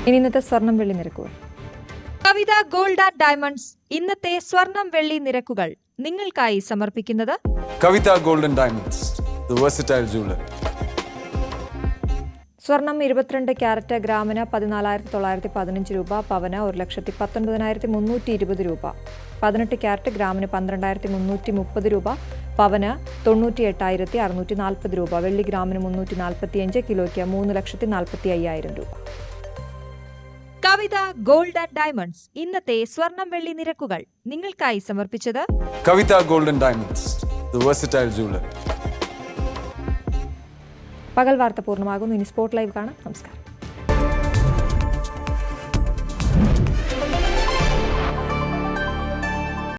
A: ഇനി ഇന്നത്തെ സ്വർണം വെള്ളി നിരക്കുകൾ. കവിത ഗോൾഡ് ആൻഡ് ഡയമണ്ട്സ് ഇന്നത്തെ സ്വർണം വെള്ളി നിരക്കുകൾ നിങ്ങൾക്കായി സമർപ്പിക്കുന്നത്
D: Kavitha gold and diamonds, the versatile jeweller.
A: സ്വർണം 22 ക്യാരറ്റ് ഗ്രാമിന് 14,915 രൂപ, പവന് 1,19,320 രൂപ. 18 ക്യാരറ്റ് ഗ്രാമിന് 12,330 രൂപ, പവന് 98,640 രൂപ. വെള്ളി ഗ്രാമിന് 345, കിലോയ്ക്ക് 3,45,000 രൂപ. കവിത ഗോൾഡ് ആൻഡ് ഡയമണ്ട്സ് ഇന്നത്തെ സ്വർണം വെള്ളി നിരക്കുകൾ നിങ്ങൾക്കായി സമർപ്പിച്ചത്
D: Kavitha gold and diamonds, the versatile jeweller.
A: പകൽ വാർത്ത പൂർണ്ണമാകുന്നു. ഇനി സ്പോട്ട് ലൈവ് കാണാം. നമസ്കാരം.